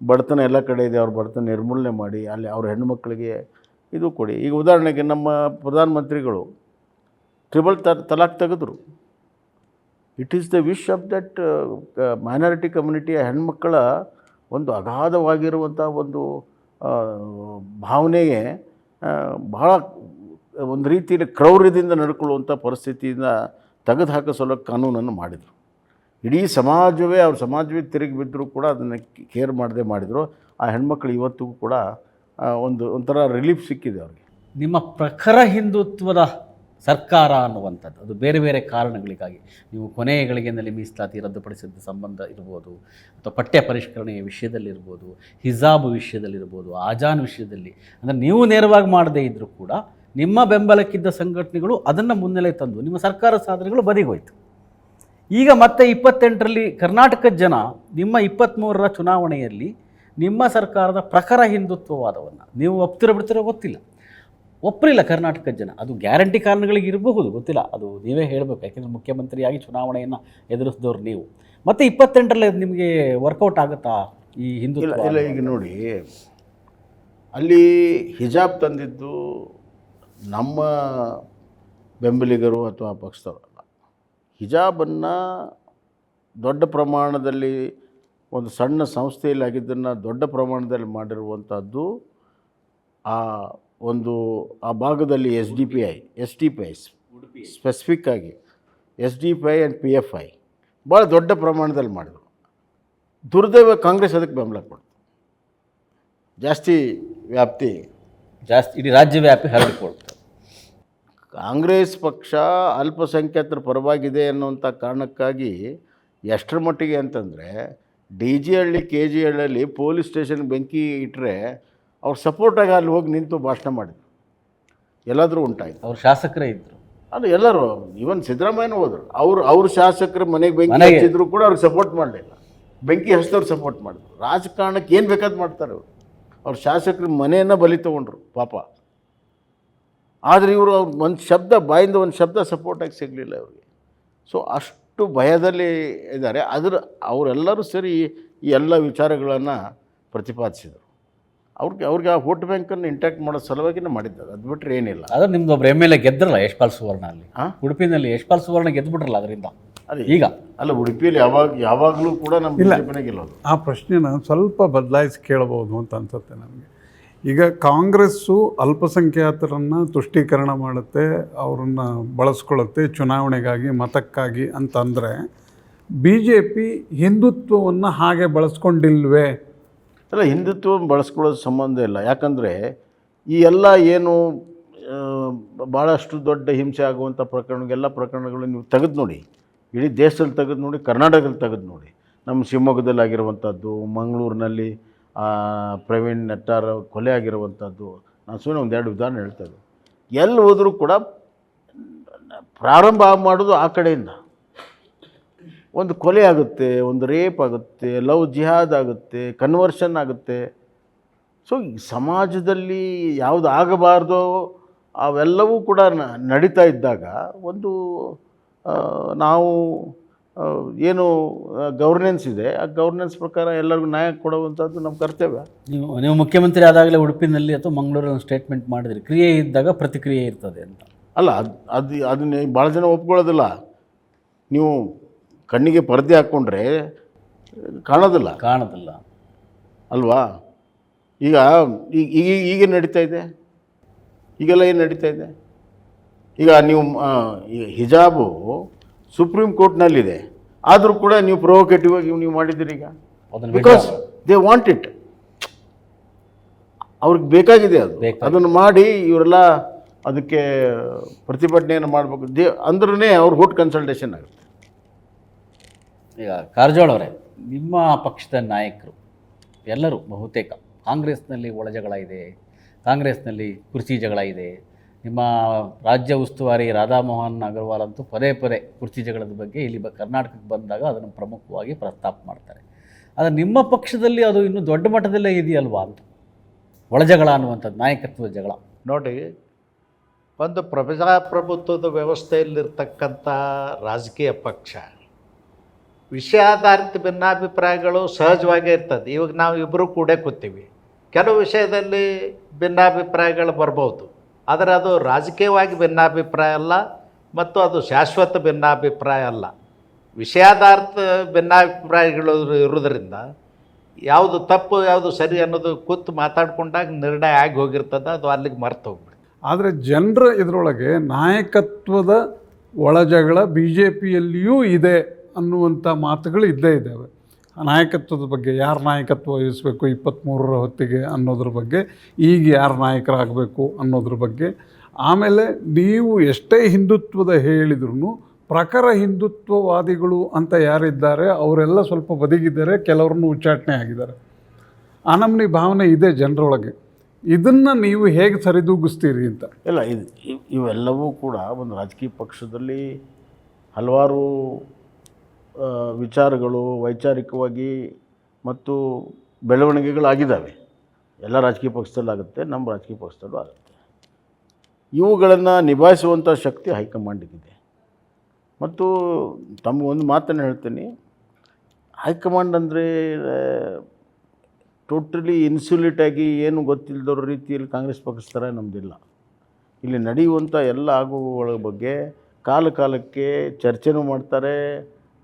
ಬಡತನ ಎಲ್ಲ ಕಡೆ ಇದೆ, ಅವ್ರ ಬಡತನ ನಿರ್ಮೂಲನೆ ಮಾಡಿ, ಅಲ್ಲಿ ಅವ್ರ ಹೆಣ್ಣುಮಕ್ಕಳಿಗೆ ಇದು ಕೊಡಿ. ಈಗ ಉದಾಹರಣೆಗೆ ನಮ್ಮ ಪ್ರಧಾನಮಂತ್ರಿಗಳು ಟ್ರಿಬಲ್ ತಲಾಕ್ ತೆಗೆದ್ರು. It is the wish of that minority ಕಮ್ಯುನಿಟಿಯ ಹೆಣ್ಮಕ್ಕಳ ಒಂದು ಅಗಾಧವಾಗಿರುವಂಥ ಒಂದು ಭಾವನೆಗೆ ಬಹಳ ಒಂದು ರೀತಿಯಲ್ಲಿ ಕ್ರೌರ್ಯದಿಂದ ನಡ್ಕೊಳ್ಳುವಂಥ ಪರಿಸ್ಥಿತಿಯಿಂದ ತೆಗೆದು ಹಾಕಿಸಲು ಕಾನೂನನ್ನು ಮಾಡಿದರು. ಇಡೀ ಸಮಾಜವೇ, ಅವ್ರ ಸಮಾಜವೇ ತಿರುಗಿ ಬಿದ್ದರೂ ಕೂಡ ಅದನ್ನು ಕೇರ್ ಮಾಡದೆ ಮಾಡಿದರು. ಆ ಹೆಣ್ಮಕ್ಳು ಇವತ್ತಿಗೂ ಕೂಡ ಒಂಥರ ರಿಲೀಫ್ ಸಿಕ್ಕಿದೆ ಅವ್ರಿಗೆ. ನಿಮ್ಮ ಪ್ರಖರ ಹಿಂದುತ್ವದ ಸರ್ಕಾರ ಅನ್ನುವಂಥದ್ದು ಅದು ಬೇರೆ ಬೇರೆ ಕಾರಣಗಳಿಗಾಗಿ, ನೀವು ಕೊನೆಯ ಗಳಿಗೆಯಲ್ಲಿ ಮೀಸಲಾತಿ ರದ್ದುಪಡಿಸಿದ ಸಂಬಂಧ ಇರ್ಬೋದು, ಅಥವಾ ಪಠ್ಯ ಪರಿಷ್ಕರಣೆಯ ವಿಷಯದಲ್ಲಿರ್ಬೋದು, ಹಿಜಾಬ್ ವಿಷಯದಲ್ಲಿರ್ಬೋದು, ಆಜಾನ್ ವಿಷಯದಲ್ಲಿ, ಅಂದರೆ ನೀವು ನೇರವಾಗಿ ಮಾಡದೇ ಇದ್ದರೂ ಕೂಡ ನಿಮ್ಮ ಬೆಂಬಲಕ್ಕಿದ್ದ ಸಂಘಟನೆಗಳು ಅದನ್ನು ಮುನ್ನೆಲೆ ತಂದು ನಿಮ್ಮ ಸರ್ಕಾರ ಸಾಧನೆಗಳು ಬದಿಗೋಯ್ತು. ಈಗ ಮತ್ತೆ 28ರಲ್ಲಿ ಕರ್ನಾಟಕದ ಜನ ನಿಮ್ಮ 23ರ ಚುನಾವಣೆಯಲ್ಲಿ ನಿಮ್ಮ ಸರ್ಕಾರದ ಪ್ರಖರ ಹಿಂದುತ್ವವಾದವನ್ನು ನೀವು ಒಪ್ತಿರೋ ಬಿಡ್ತಿರೋ ಗೊತ್ತಿಲ್ಲ, ಒಪ್ಪಲಿಲ್ಲ ಕರ್ನಾಟಕದ ಜನ. ಅದು ಗ್ಯಾರಂಟಿ ಕಾರಣಗಳಿಗೆ ಇರಬಹುದು, ಗೊತ್ತಿಲ್ಲ, ಅದು ನೀವೇ ಹೇಳಬೇಕು. ಯಾಕೆಂದರೆ ಮುಖ್ಯಮಂತ್ರಿಯಾಗಿ ಚುನಾವಣೆಯನ್ನು ಎದುರಿಸಿದವ್ರು ನೀವು. ಮತ್ತು 28ರಲ್ಲಿ ನಿಮಗೆ ವರ್ಕೌಟ್ ಆಗುತ್ತಾ ಈ ಹಿಂದುತ್ವ? ಇಲ್ಲ, ಈಗ ನೋಡಿ, ಅಲ್ಲಿ ಹಿಜಾಬ್ ತಂದಿದ್ದು ನಮ್ಮ ಬೆಂಬಲಿಗರು ಅಥವಾ ಪಕ್ಷದವರಲ್ಲ. ಹಿಜಾಬನ್ನು ದೊಡ್ಡ ಪ್ರಮಾಣದಲ್ಲಿ ಒಂದು ಸಣ್ಣ ಸಂಸ್ಥೆಯಲ್ಲಿ ಆಗಿದ್ದನ್ನು ದೊಡ್ಡ ಪ್ರಮಾಣದಲ್ಲಿ ಮಾಡಿರುವಂಥದ್ದು ಆ ಭಾಗದಲ್ಲಿ S D P I specific ಆಗಿ SDPI ಆ್ಯಂಡ್ PFI ಭಾಳ ದೊಡ್ಡ ಪ್ರಮಾಣದಲ್ಲಿ ಮಾಡಿದರು. ದುರ್ದೈವ ಕಾಂಗ್ರೆಸ್ ಅದಕ್ಕೆ ಬೆಂಬಲ ಕೊಡ್ತು. ಜಾಸ್ತಿ ಇಡೀ ರಾಜ್ಯವ್ಯಾಪಿ ಹರಡಿಕೊಳ್ತು. ಕಾಂಗ್ರೆಸ್ ಪಕ್ಷ ಅಲ್ಪಸಂಖ್ಯಾತರ ಪರವಾಗಿದೆ ಅನ್ನುವಂಥ ಕಾರಣಕ್ಕಾಗಿ ಎಷ್ಟರ ಮಟ್ಟಿಗೆ ಅಂತಂದರೆ, DG ಹಳ್ಳಿ KG ಹಳ್ಳಿಯಲ್ಲಿ ಪೊಲೀಸ್ ಸ್ಟೇಷನ್ ಬೆಂಕಿ ಇಟ್ಟರೆ ಅವ್ರ ಸಪೋರ್ಟಾಗಿ ಅಲ್ಲಿ ಹೋಗಿ ನಿಂತು ಭಾಷಣ ಮಾಡಿದರು. ಎಲ್ಲಾದರೂ ಉಂಟಾಯಿತು. ಅವ್ರು ಶಾಸಕರೇ ಇದ್ದರು. ಅಲ್ಲ, ಎಲ್ಲರೂ, ಇವನ್ ಸಿದ್ದರಾಮಯ್ಯನೂ ಹೋದರು. ಅವ್ರ ಶಾಸಕರು ಮನೆಗೆ ಬೆಂಕಿ ಹಚ್ಚಿದ್ರು ಕೂಡ ಅವ್ರಿಗೆ ಸಪೋರ್ಟ್ ಮಾಡಲಿಲ್ಲ. ಬೆಂಕಿ ಹಚ್ಚಿದವ್ರು ಸಪೋರ್ಟ್ ಮಾಡಿದ್ರು. ರಾಜಕಾರಣಕ್ಕೆ ಏನು ಬೇಕಾದ್ರು ಮಾಡ್ತಾರೆ ಅವರು. ಅವ್ರ ಶಾಸಕರು ಮನೆಯನ್ನು ಬಲಿ ತೊಗೊಂಡ್ರು ಪಾಪ. ಆದರೆ ಇವರು ಒಂದು ಶಬ್ದ, ಬಾಯಿಂದ ಒಂದು ಶಬ್ದ ಸಪೋರ್ಟಾಗಿ ಸಿಗಲಿಲ್ಲ ಅವ್ರಿಗೆ. ಸೊ ಅಷ್ಟು ಭಯದಲ್ಲಿ ಇದ್ದಾರೆ. ಅವರೆಲ್ಲರೂ ಸೇರಿ ಈ ಎಲ್ಲ ವಿಚಾರಗಳನ್ನು ಪ್ರತಿಪಾದಿಸಿದರು. ಅವ್ರಿಗೆ ಆ ವೋಟ್ ಬ್ಯಾಂಕನ್ನು ಇಂಟ್ಯಾಕ್ಟ್ ಮಾಡೋ ಸಲುವಾಗಿನೇ ಮಾಡಿದ್ದಾರೆ. ಅದು ಬಿಟ್ಟರೆ ಏನಿಲ್ಲ. ಆದರೆ ನಿಮ್ದು ಒಬ್ಬರು MLA ಗೆದ್ರಲ್ಲ, ಯಶ್ಪಾಲ್ ಸುವರ್ಣ. ಅಲ್ಲಿ ಉಡುಪಿನಲ್ಲಿ ಯಶ್ಪಾಲ್ ಸುವರ್ಣ ಗೆದ್ದುಬಿಟ್ರಲ್ಲ ಅದರಿಂದ. ಅದೇ ಈಗ ಅಲ್ಲ, ಉಡುಪಿಯಲ್ಲಿ ಯಾವಾಗಲೂ ಕೂಡ ನಮ್ಮ ಬಿಜೆಪಿನೇ ಗೆಲ್ಲೋದು. ಆ ಪ್ರಶ್ನೆನ ಸ್ವಲ್ಪ ಬದಲಾಯಿಸಿ ಕೇಳಬಹುದು ಅಂತ ಅನ್ಸುತ್ತೆ ನನಗೆ. ಈಗ ಕಾಂಗ್ರೆಸ್ಸು ಅಲ್ಪಸಂಖ್ಯಾತರನ್ನು ತುಷ್ಟೀಕರಣ ಮಾಡುತ್ತೆ, ಅವರನ್ನು ಬಳಸ್ಕೊಳ್ಳುತ್ತೆ ಚುನಾವಣೆಗಾಗಿ, ಮತಕ್ಕಾಗಿ ಅಂತಂದರೆ BJP ಹಿಂದುತ್ವವನ್ನು ಹಾಗೆ ಬಳಸ್ಕೊಂಡಿಲ್ವೇ? ಅಲ್ಲ, ಹಿಂದುತ್ವ ಬಳಸ್ಕೊಳ್ಳೋದು ಸಂಬಂಧ ಇಲ್ಲ. ಯಾಕಂದರೆ ಈ ಎಲ್ಲ ಏನು ಭಾಳಷ್ಟು ದೊಡ್ಡ ಹಿಂಸೆ ಆಗುವಂಥ ಪ್ರಕರಣಗೆಲ್ಲ ಪ್ರಕರಣಗಳು ನೀವು ತೆಗೆದು ನೋಡಿ, ಇಡೀ ದೇಶದಲ್ಲಿ ತೆಗೆದು ನೋಡಿ, ಕರ್ನಾಟಕದಲ್ಲಿ ತೆಗೆದು ನೋಡಿ. ನಮ್ಮ ಶಿವಮೊಗ್ಗದಲ್ಲಿ ಆಗಿರುವಂಥದ್ದು, ಮಂಗಳೂರಿನಲ್ಲಿ ಪ್ರವೀಣ್ ನೆಟ್ಟಾರ್ ಕೊಲೆ ಆಗಿರುವಂಥದ್ದು, ನಾನು ಸುಮ್ಮನೆ ಒಂದೆರಡು ಉದಾಹರಣೆ ಹೇಳ್ತಾ ಇದ್ದೆ. ಎಲ್ಲಿ ಹೋದರೂ ಕೂಡ ಪ್ರಾರಂಭ ಮಾಡೋದು ಆ ಕಡೆಯಿಂದ. ಒಂದು ಕೊಲೆ ಆಗುತ್ತೆ, ಒಂದು ರೇಪ್ ಆಗುತ್ತೆ, ಲವ್ ಜಿಹಾದ್ ಆಗುತ್ತೆ, ಕನ್ವರ್ಷನ್ ಆಗುತ್ತೆ. ಸೊ ಈ ಸಮಾಜದಲ್ಲಿ ಯಾವುದು ಆಗಬಾರ್ದೋ ಅವೆಲ್ಲವೂ ಕೂಡ ನಡೀತಾ ಇದ್ದಾಗ ಒಂದು ನಾವು ಏನು ಗವರ್ನೆನ್ಸ್ ಇದೆ, ಆ ಗವರ್ನೆನ್ಸ್ ಪ್ರಕಾರ ಎಲ್ಲರಿಗೂ ನ್ಯಾಯ ಕೊಡುವಂಥದ್ದು ನಮ್ಮ ಕರ್ತವ್ಯ. ನೀವು ಮುಖ್ಯಮಂತ್ರಿ ಆದಾಗಲೇ ಉಡುಪಿನಲ್ಲಿ ಅಥವಾ ಮಂಗಳೂರಲ್ಲಿ ಒಂದು ಸ್ಟೇಟ್ಮೆಂಟ್ ಮಾಡಿದ್ರಿ, ಕ್ರಿಯೆ ಇದ್ದಾಗ ಪ್ರತಿಕ್ರಿಯೆ ಇರ್ತದೆ ಅಂತ. ಅಲ್ಲ, ಅದನ್ನ ಭಾಳ ಜನ ಒಪ್ಕೊಳ್ಳೋದಿಲ್ಲ. ನೀವು ಕಣ್ಣಿಗೆ ಪರದೆ ಹಾಕ್ಕೊಂಡ್ರೆ ಕಾಣೋದಿಲ್ಲ ಅಲ್ವಾ? ಈಗ ಈಗೇನು ನಡೀತಾ ಇದೆ, ಈಗೆಲ್ಲ ಏನು ನಡೀತಾ ಇದೆ? ಈಗ ನೀವು ಈಗ ಹಿಜಾಬು ಸುಪ್ರೀಂ ಕೋರ್ಟ್ನಲ್ಲಿದೆ, ಆದರೂ ಕೂಡ ನೀವು ಪ್ರೊವೊಕೇಟಿವ್ ಆಗಿ ನೀವು ಮಾಡಿದ್ದೀರಿ. ಈಗ ಬಿಕಾಸ್ ದೇ ವಾಂಟ್ ಇಟ್, ಅವ್ರಿಗೆ ಬೇಕಾಗಿದೆ ಅದು. ಅದನ್ನು ಮಾಡಿ ಇವರೆಲ್ಲ ಅದಕ್ಕೆ ಪ್ರತಿಭಟನೆಯನ್ನು ಮಾಡಬೇಕು ಅಂದ್ರೇ ಅವ್ರ ಹುಟ್ಟು ಕನ್ಸಲ್ಟೇಷನ್ ಆಗುತ್ತೆ. ಈಗ ಕಾರಜೋಳ ಅವರೇ, ನಿಮ್ಮ ಪಕ್ಷದ ನಾಯಕರು ಎಲ್ಲರೂ ಬಹುತೇಕ ಕಾಂಗ್ರೆಸ್ನಲ್ಲಿ ಒಳಜಗಳ ಇದೆ, ಕಾಂಗ್ರೆಸ್ನಲ್ಲಿ ಕುರ್ಚಿ ಜಗಳ ಇದೆ. ನಿಮ್ಮ ರಾಜ್ಯ ಉಸ್ತುವಾರಿ ರಾಧಾಮೋಹನ್ ಅಗರ್ವಾಲ್ ಅಂತೂ ಪದೇ ಪದೇ ಕುರ್ಚಿ ಜಗಳದ ಬಗ್ಗೆ ಇಲ್ಲಿ ಕರ್ನಾಟಕಕ್ಕೆ ಬಂದಾಗ ಅದನ್ನು ಪ್ರಮುಖವಾಗಿ ಪ್ರಸ್ತಾಪ ಮಾಡ್ತಾರೆ. ಆದರೆ ನಿಮ್ಮ ಪಕ್ಷದಲ್ಲಿ ಅದು ಇನ್ನೂ ದೊಡ್ಡ ಮಟ್ಟದಲ್ಲೇ ಇದೆಯಲ್ವಾ ಅಂತ, ಒಳಜಗಳ ಅನ್ನುವಂಥದ್ದು, ನಾಯಕತ್ವದ ಜಗಳ. ನೋಡಿ, ಒಂದು ಪ್ರಜಾಪ್ರಭುತ್ವದ ವ್ಯವಸ್ಥೆಯಲ್ಲಿರ್ತಕ್ಕಂಥ ರಾಜಕೀಯ ಪಕ್ಷ ವಿಷಯಾಧಾರಿತ ಭಿನ್ನಾಭಿಪ್ರಾಯಗಳು ಸಹಜವಾಗೇ ಇರ್ತದೆ. ಇವಾಗ ನಾವು ಇಬ್ಬರು ಕೂಡ ಕೂತೀವಿ, ಕೆಲವು ವಿಷಯದಲ್ಲಿ ಭಿನ್ನಾಭಿಪ್ರಾಯಗಳು ಬರ್ಬೋದು, ಆದರೆ ಅದು ರಾಜಕೀಯವಾಗಿ ಭಿನ್ನಾಭಿಪ್ರಾಯ ಅಲ್ಲ ಮತ್ತು ಅದು ಶಾಶ್ವತ ಭಿನ್ನಾಭಿಪ್ರಾಯ ಅಲ್ಲ. ವಿಷಯಾಧಾರಿತ ಭಿನ್ನಾಭಿಪ್ರಾಯಗಳು ಇರೋದರಿಂದ ಯಾವುದು ತಪ್ಪು ಯಾವುದು ಸರಿ ಅನ್ನೋದು ಕೂತು ಮಾತಾಡ್ಕೊಂಡಾಗ ನಿರ್ಣಯ ಆಗಿ ಹೋಗಿರ್ತದೆ, ಅದು ಅಲ್ಲಿಗೆ ಮರ್ತು ಹೋಗ್ಬಿಡಿ. ಆದರೆ ಜನರ ಇದರೊಳಗೆ ನಾಯಕತ್ವದ ಒಳಜಗಳ ಬಿ ಜೆ ಪಿಯಲ್ಲಿಯೂ ಇದೆ ಅನ್ನುವಂಥ ಮಾತುಗಳು ಇದ್ದೇ ಇದ್ದಾವೆ. ನಾಯಕತ್ವದ ಬಗ್ಗೆ, ಯಾರು ನಾಯಕತ್ವ ವಹಿಸಬೇಕು 23ರ ಹೊತ್ತಿಗೆ ಅನ್ನೋದ್ರ ಬಗ್ಗೆ, ಈಗ ಯಾರು ನಾಯಕರಾಗಬೇಕು ಅನ್ನೋದ್ರ ಬಗ್ಗೆ. ಆಮೇಲೆ ನೀವು ಎಷ್ಟೇ ಹಿಂದುತ್ವದ ಹೇಳಿದ್ರೂ ಪ್ರಖರ ಹಿಂದುತ್ವವಾದಿಗಳು ಅಂತ ಯಾರಿದ್ದಾರೆ ಅವರೆಲ್ಲ ಸ್ವಲ್ಪ ಬದಿಗಿದ್ದಾರೆ, ಕೆಲವ್ರನ್ನು ಉಚ್ಚಾಟನೆ ಆಗಿದ್ದಾರೆ. ಆ ನಮೂನಿ ಭಾವನೆ ಇದೆ ಜನರೊಳಗೆ. ಇದನ್ನು ನೀವು ಹೇಗೆ ಸರಿದೂಗಿಸ್ತೀರಿ ಅಂತ? ಇಲ್ಲ, ಇವೆಲ್ಲವೂ ಕೂಡ ಒಂದು ರಾಜಕೀಯ ಪಕ್ಷದಲ್ಲಿ ಹಲವಾರು ವಿಚಾರಗಳು ವೈಚಾರಿಕವಾಗಿ ಮತ್ತು ಬೆಳವಣಿಗೆಗಳಾಗಿದ್ದಾವೆ. ಎಲ್ಲ ರಾಜಕೀಯ ಪಕ್ಷದಲ್ಲಾಗುತ್ತೆ, ನಮ್ಮ ರಾಜಕೀಯ ಪಕ್ಷದಲ್ಲೂ ಆಗುತ್ತೆ. ಇವುಗಳನ್ನು ನಿಭಾಯಿಸುವಂಥ ಶಕ್ತಿ ಹೈಕಮಾಂಡಿಗಿದೆ. ಮತ್ತು ತಮಗೊಂದು ಮಾತನ್ನು ಹೇಳ್ತೀನಿ, ಹೈಕಮಾಂಡ್ ಅಂದರೆ ಟೋಟಲಿ ಇನ್ಸುಲೇಟಾಗಿ ಏನು ಗೊತ್ತಿಲ್ಲದವ್ರ ರೀತಿಯಲ್ಲಿ ಕಾಂಗ್ರೆಸ್ ಪಕ್ಷದ ಥರ ನಮ್ಮದಿಲ್ಲ. ಇಲ್ಲಿ ನಡೆಯುವಂಥ ಎಲ್ಲ ಆಗುಗಳ ಬಗ್ಗೆ ಕಾಲಕ್ಕೆ ಚರ್ಚೆನೂ ಮಾಡ್ತಾರೆ,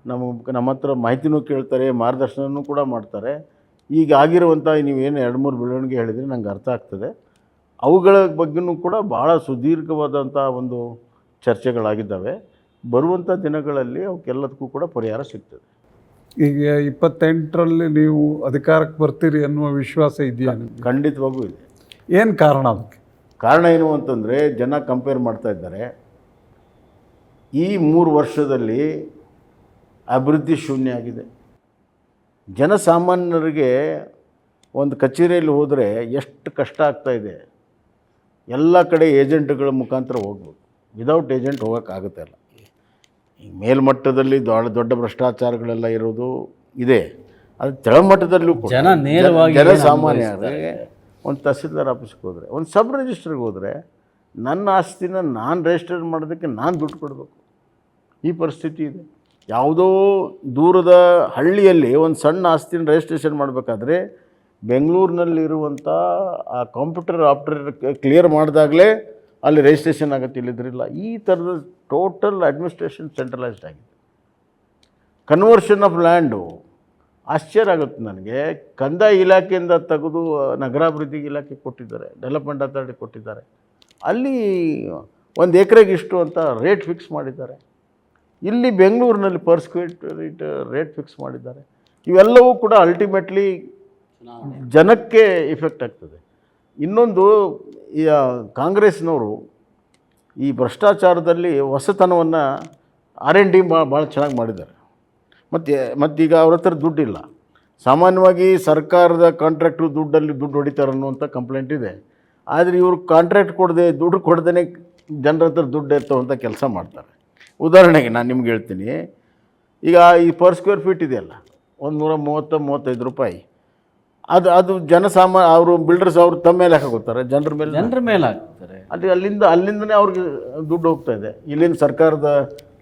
ನಮ್ಮ ಹತ್ರ ಮಾಹಿತಿನೂ ಕೇಳ್ತಾರೆ, ಮಾರ್ಗದರ್ಶನವೂ ಕೂಡ ಮಾಡ್ತಾರೆ. ಈಗ ಆಗಿರುವಂಥ ನೀವೇನು 2-3 ಬೆಳವಣಿಗೆ ಹೇಳಿದರೆ ನಂಗೆ ಅರ್ಥ ಆಗ್ತದೆ. ಅವುಗಳ ಬಗ್ಗೆಯೂ ಕೂಡ ಭಾಳ ಸುದೀರ್ಘವಾದಂಥ ಒಂದು ಚರ್ಚೆಗಳಾಗಿದ್ದಾವೆ. ಬರುವಂಥ ದಿನಗಳಲ್ಲಿ ಅವಕ್ಕೆಲ್ಲದಕ್ಕೂ ಕೂಡ ಪರಿಹಾರ ಸಿಗ್ತದೆ. ಈಗ 28ರಲ್ಲಿ ನೀವು ಅಧಿಕಾರಕ್ಕೆ ಬರ್ತೀರಿ ಅನ್ನುವ ವಿಶ್ವಾಸ ಇದೆಯಾ? ಖಂಡಿತವಾಗೂ ಇದೆ. ಏನು ಕಾರಣ ಅದಕ್ಕೆ? ಕಾರಣ ಏನು ಅಂತಂದರೆ, ಜನ ಕಂಪೇರ್ ಮಾಡ್ತಾ ಇದ್ದಾರೆ. ಈ 3 ವರ್ಷದಲ್ಲಿ ಅಭಿವೃದ್ಧಿ ಶೂನ್ಯ ಆಗಿದೆ. ಜನಸಾಮಾನ್ಯರಿಗೆ ಒಂದು ಕಚೇರಿಯಲ್ಲಿ ಹೋದರೆ ಎಷ್ಟು ಕಷ್ಟ ಆಗ್ತಾಯಿದೆ. ಎಲ್ಲ ಕಡೆ ಏಜೆಂಟ್ಗಳ ಮುಖಾಂತರ ಹೋಗ್ಬೇಕು, ವಿದೌಟ್ ಏಜೆಂಟ್ ಹೋಗೋಕ್ಕಾಗುತ್ತೆ ಇಲ್ಲ. ಈ ಮೇಲ್ಮಟ್ಟದಲ್ಲಿ ದೊಡ್ಡ ಭ್ರಷ್ಟಾಚಾರಗಳೆಲ್ಲ ಇರೋದು ಇದೆ. ಅದು ತೆಳಮಟ್ಟದಲ್ಲೂ ಕೂಡ ಜನಸಾಮಾನ್ಯರಿಗೆ ಒಂದು ತಹಸೀಲ್ದಾರ್ ಆಫೀಸ್ಗೆ ಹೋದರೆ, ಒಂದು ಸಬ್ ರಿಜಿಸ್ಟ್ರಿಗೆ ಹೋದರೆ, ನನ್ನ ಆಸ್ತಿನ ನಾನು ರಿಜಿಸ್ಟರ್ ಮಾಡೋದಕ್ಕೆ ನಾನು ದುಡ್ಡು ಕೊಡಬೇಕು. ಈ ಪರಿಸ್ಥಿತಿ ಇದೆ. ಯಾವುದೋ ದೂರದ ಹಳ್ಳಿಯಲ್ಲಿ ಒಂದು ಸಣ್ಣ ಆಸ್ತಿನ ರಿಜಿಸ್ಟ್ರೇಷನ್ ಮಾಡಬೇಕಾದ್ರೆ ಬೆಂಗಳೂರಿನಲ್ಲಿರುವಂಥ ಆ ಕಂಪ್ಯೂಟರ್ ಆಪ್ರೇಟರ್ ಕ್ಲಿಯರ್ ಮಾಡಿದಾಗಲೇ ಅಲ್ಲಿ ರಿಜಿಸ್ಟ್ರೇಷನ್ ಆಗುತ್ತೆ, ಇಲ್ಲಿದ್ರಿಲ್ಲ. ಈ ಥರದ ಟೋಟಲ್ ಅಡ್ಮಿನಿಸ್ಟ್ರೇಷನ್ ಸೆಂಟ್ರಲೈಸ್ಡ್ ಆಗಿದೆ. ಕನ್ವರ್ಷನ್ ಆಫ್ ಲ್ಯಾಂಡು ಆಶ್ಚರ್ಯ ಆಗುತ್ತೆ ನನಗೆ. ಕಂದಾಯ ಇಲಾಖೆಯಿಂದ ತೆಗೆದು ನಗರಾಭಿವೃದ್ಧಿ ಇಲಾಖೆ ಕೊಟ್ಟಿದ್ದಾರೆ, ಡೆವಲಪ್ಮೆಂಟ್ ಅಥಾರಿಟಿ ಕೊಟ್ಟಿದ್ದಾರೆ. ಅಲ್ಲಿ 1 ಎಕರೆಗೆ ಇಷ್ಟು ಅಂತ ರೇಟ್ ಫಿಕ್ಸ್ ಮಾಡಿದ್ದಾರೆ. ಇಲ್ಲಿ ಬೆಂಗಳೂರಿನಲ್ಲಿ ಪರ್ ಸ್ಕ್ವೇರ್ ರೇಟ್ ಫಿಕ್ಸ್ ಮಾಡಿದ್ದಾರೆ. ಇವೆಲ್ಲವೂ ಕೂಡ ಅಲ್ಟಿಮೇಟ್ಲಿ ಜನಕ್ಕೆ ಇಫೆಕ್ಟ್ ಆಗ್ತದೆ. ಇನ್ನೊಂದು, ಈ ಕಾಂಗ್ರೆಸ್ನವರು ಈ ಭ್ರಷ್ಟಾಚಾರದಲ್ಲಿ ಹೊಸತನವನ್ನು R&D ಭಾಳ ಚೆನ್ನಾಗಿ ಮಾಡಿದ್ದಾರೆ. ಮತ್ತೀಗ ಅವ್ರ ಹತ್ರ ದುಡ್ಡಿಲ್ಲ. ಸಾಮಾನ್ಯವಾಗಿ ಸರ್ಕಾರದ ಕಾಂಟ್ರಾಕ್ಟ್ರು ದುಡ್ಡು ಹೊಡಿತಾರೆ ಅನ್ನುವಂಥ ಕಂಪ್ಲೇಂಟ್ ಇದೆ. ಆದರೆ ಇವರು ಕಾಂಟ್ರಾಕ್ಟ್ ದುಡ್ಡು ಕೊಡದೇ ಜನರ ಹತ್ರ ದುಡ್ಡು ಇರ್ತವಂಥ ಕೆಲಸ ಮಾಡ್ತಾರೆ. ಉದಾಹರಣೆಗೆ ನಾನು ನಿಮ್ಗೆ ಹೇಳ್ತೀನಿ, ಈಗ ಈ ಪರ್ ಸ್ಕ್ವೇರ್ ಫೀಟ್ ಇದೆಯಲ್ಲ, 130-135 ರೂಪಾಯಿ. ಅದು ಅವರು ಬಿಲ್ಡರ್ಸ್ ಅವರು ತಮ್ಮ ಮೇಲೆ ಹಾಕೋತಾರೆ, ಜನರ ಮೇಲೆ ಹಾಕ್ತಾರೆ. ಅಲ್ಲಿಂದನೇ ಅವ್ರಿಗೆ ದುಡ್ಡು ಹೋಗ್ತಾ ಇದೆ. ಇಲ್ಲಿನ ಸರ್ಕಾರದ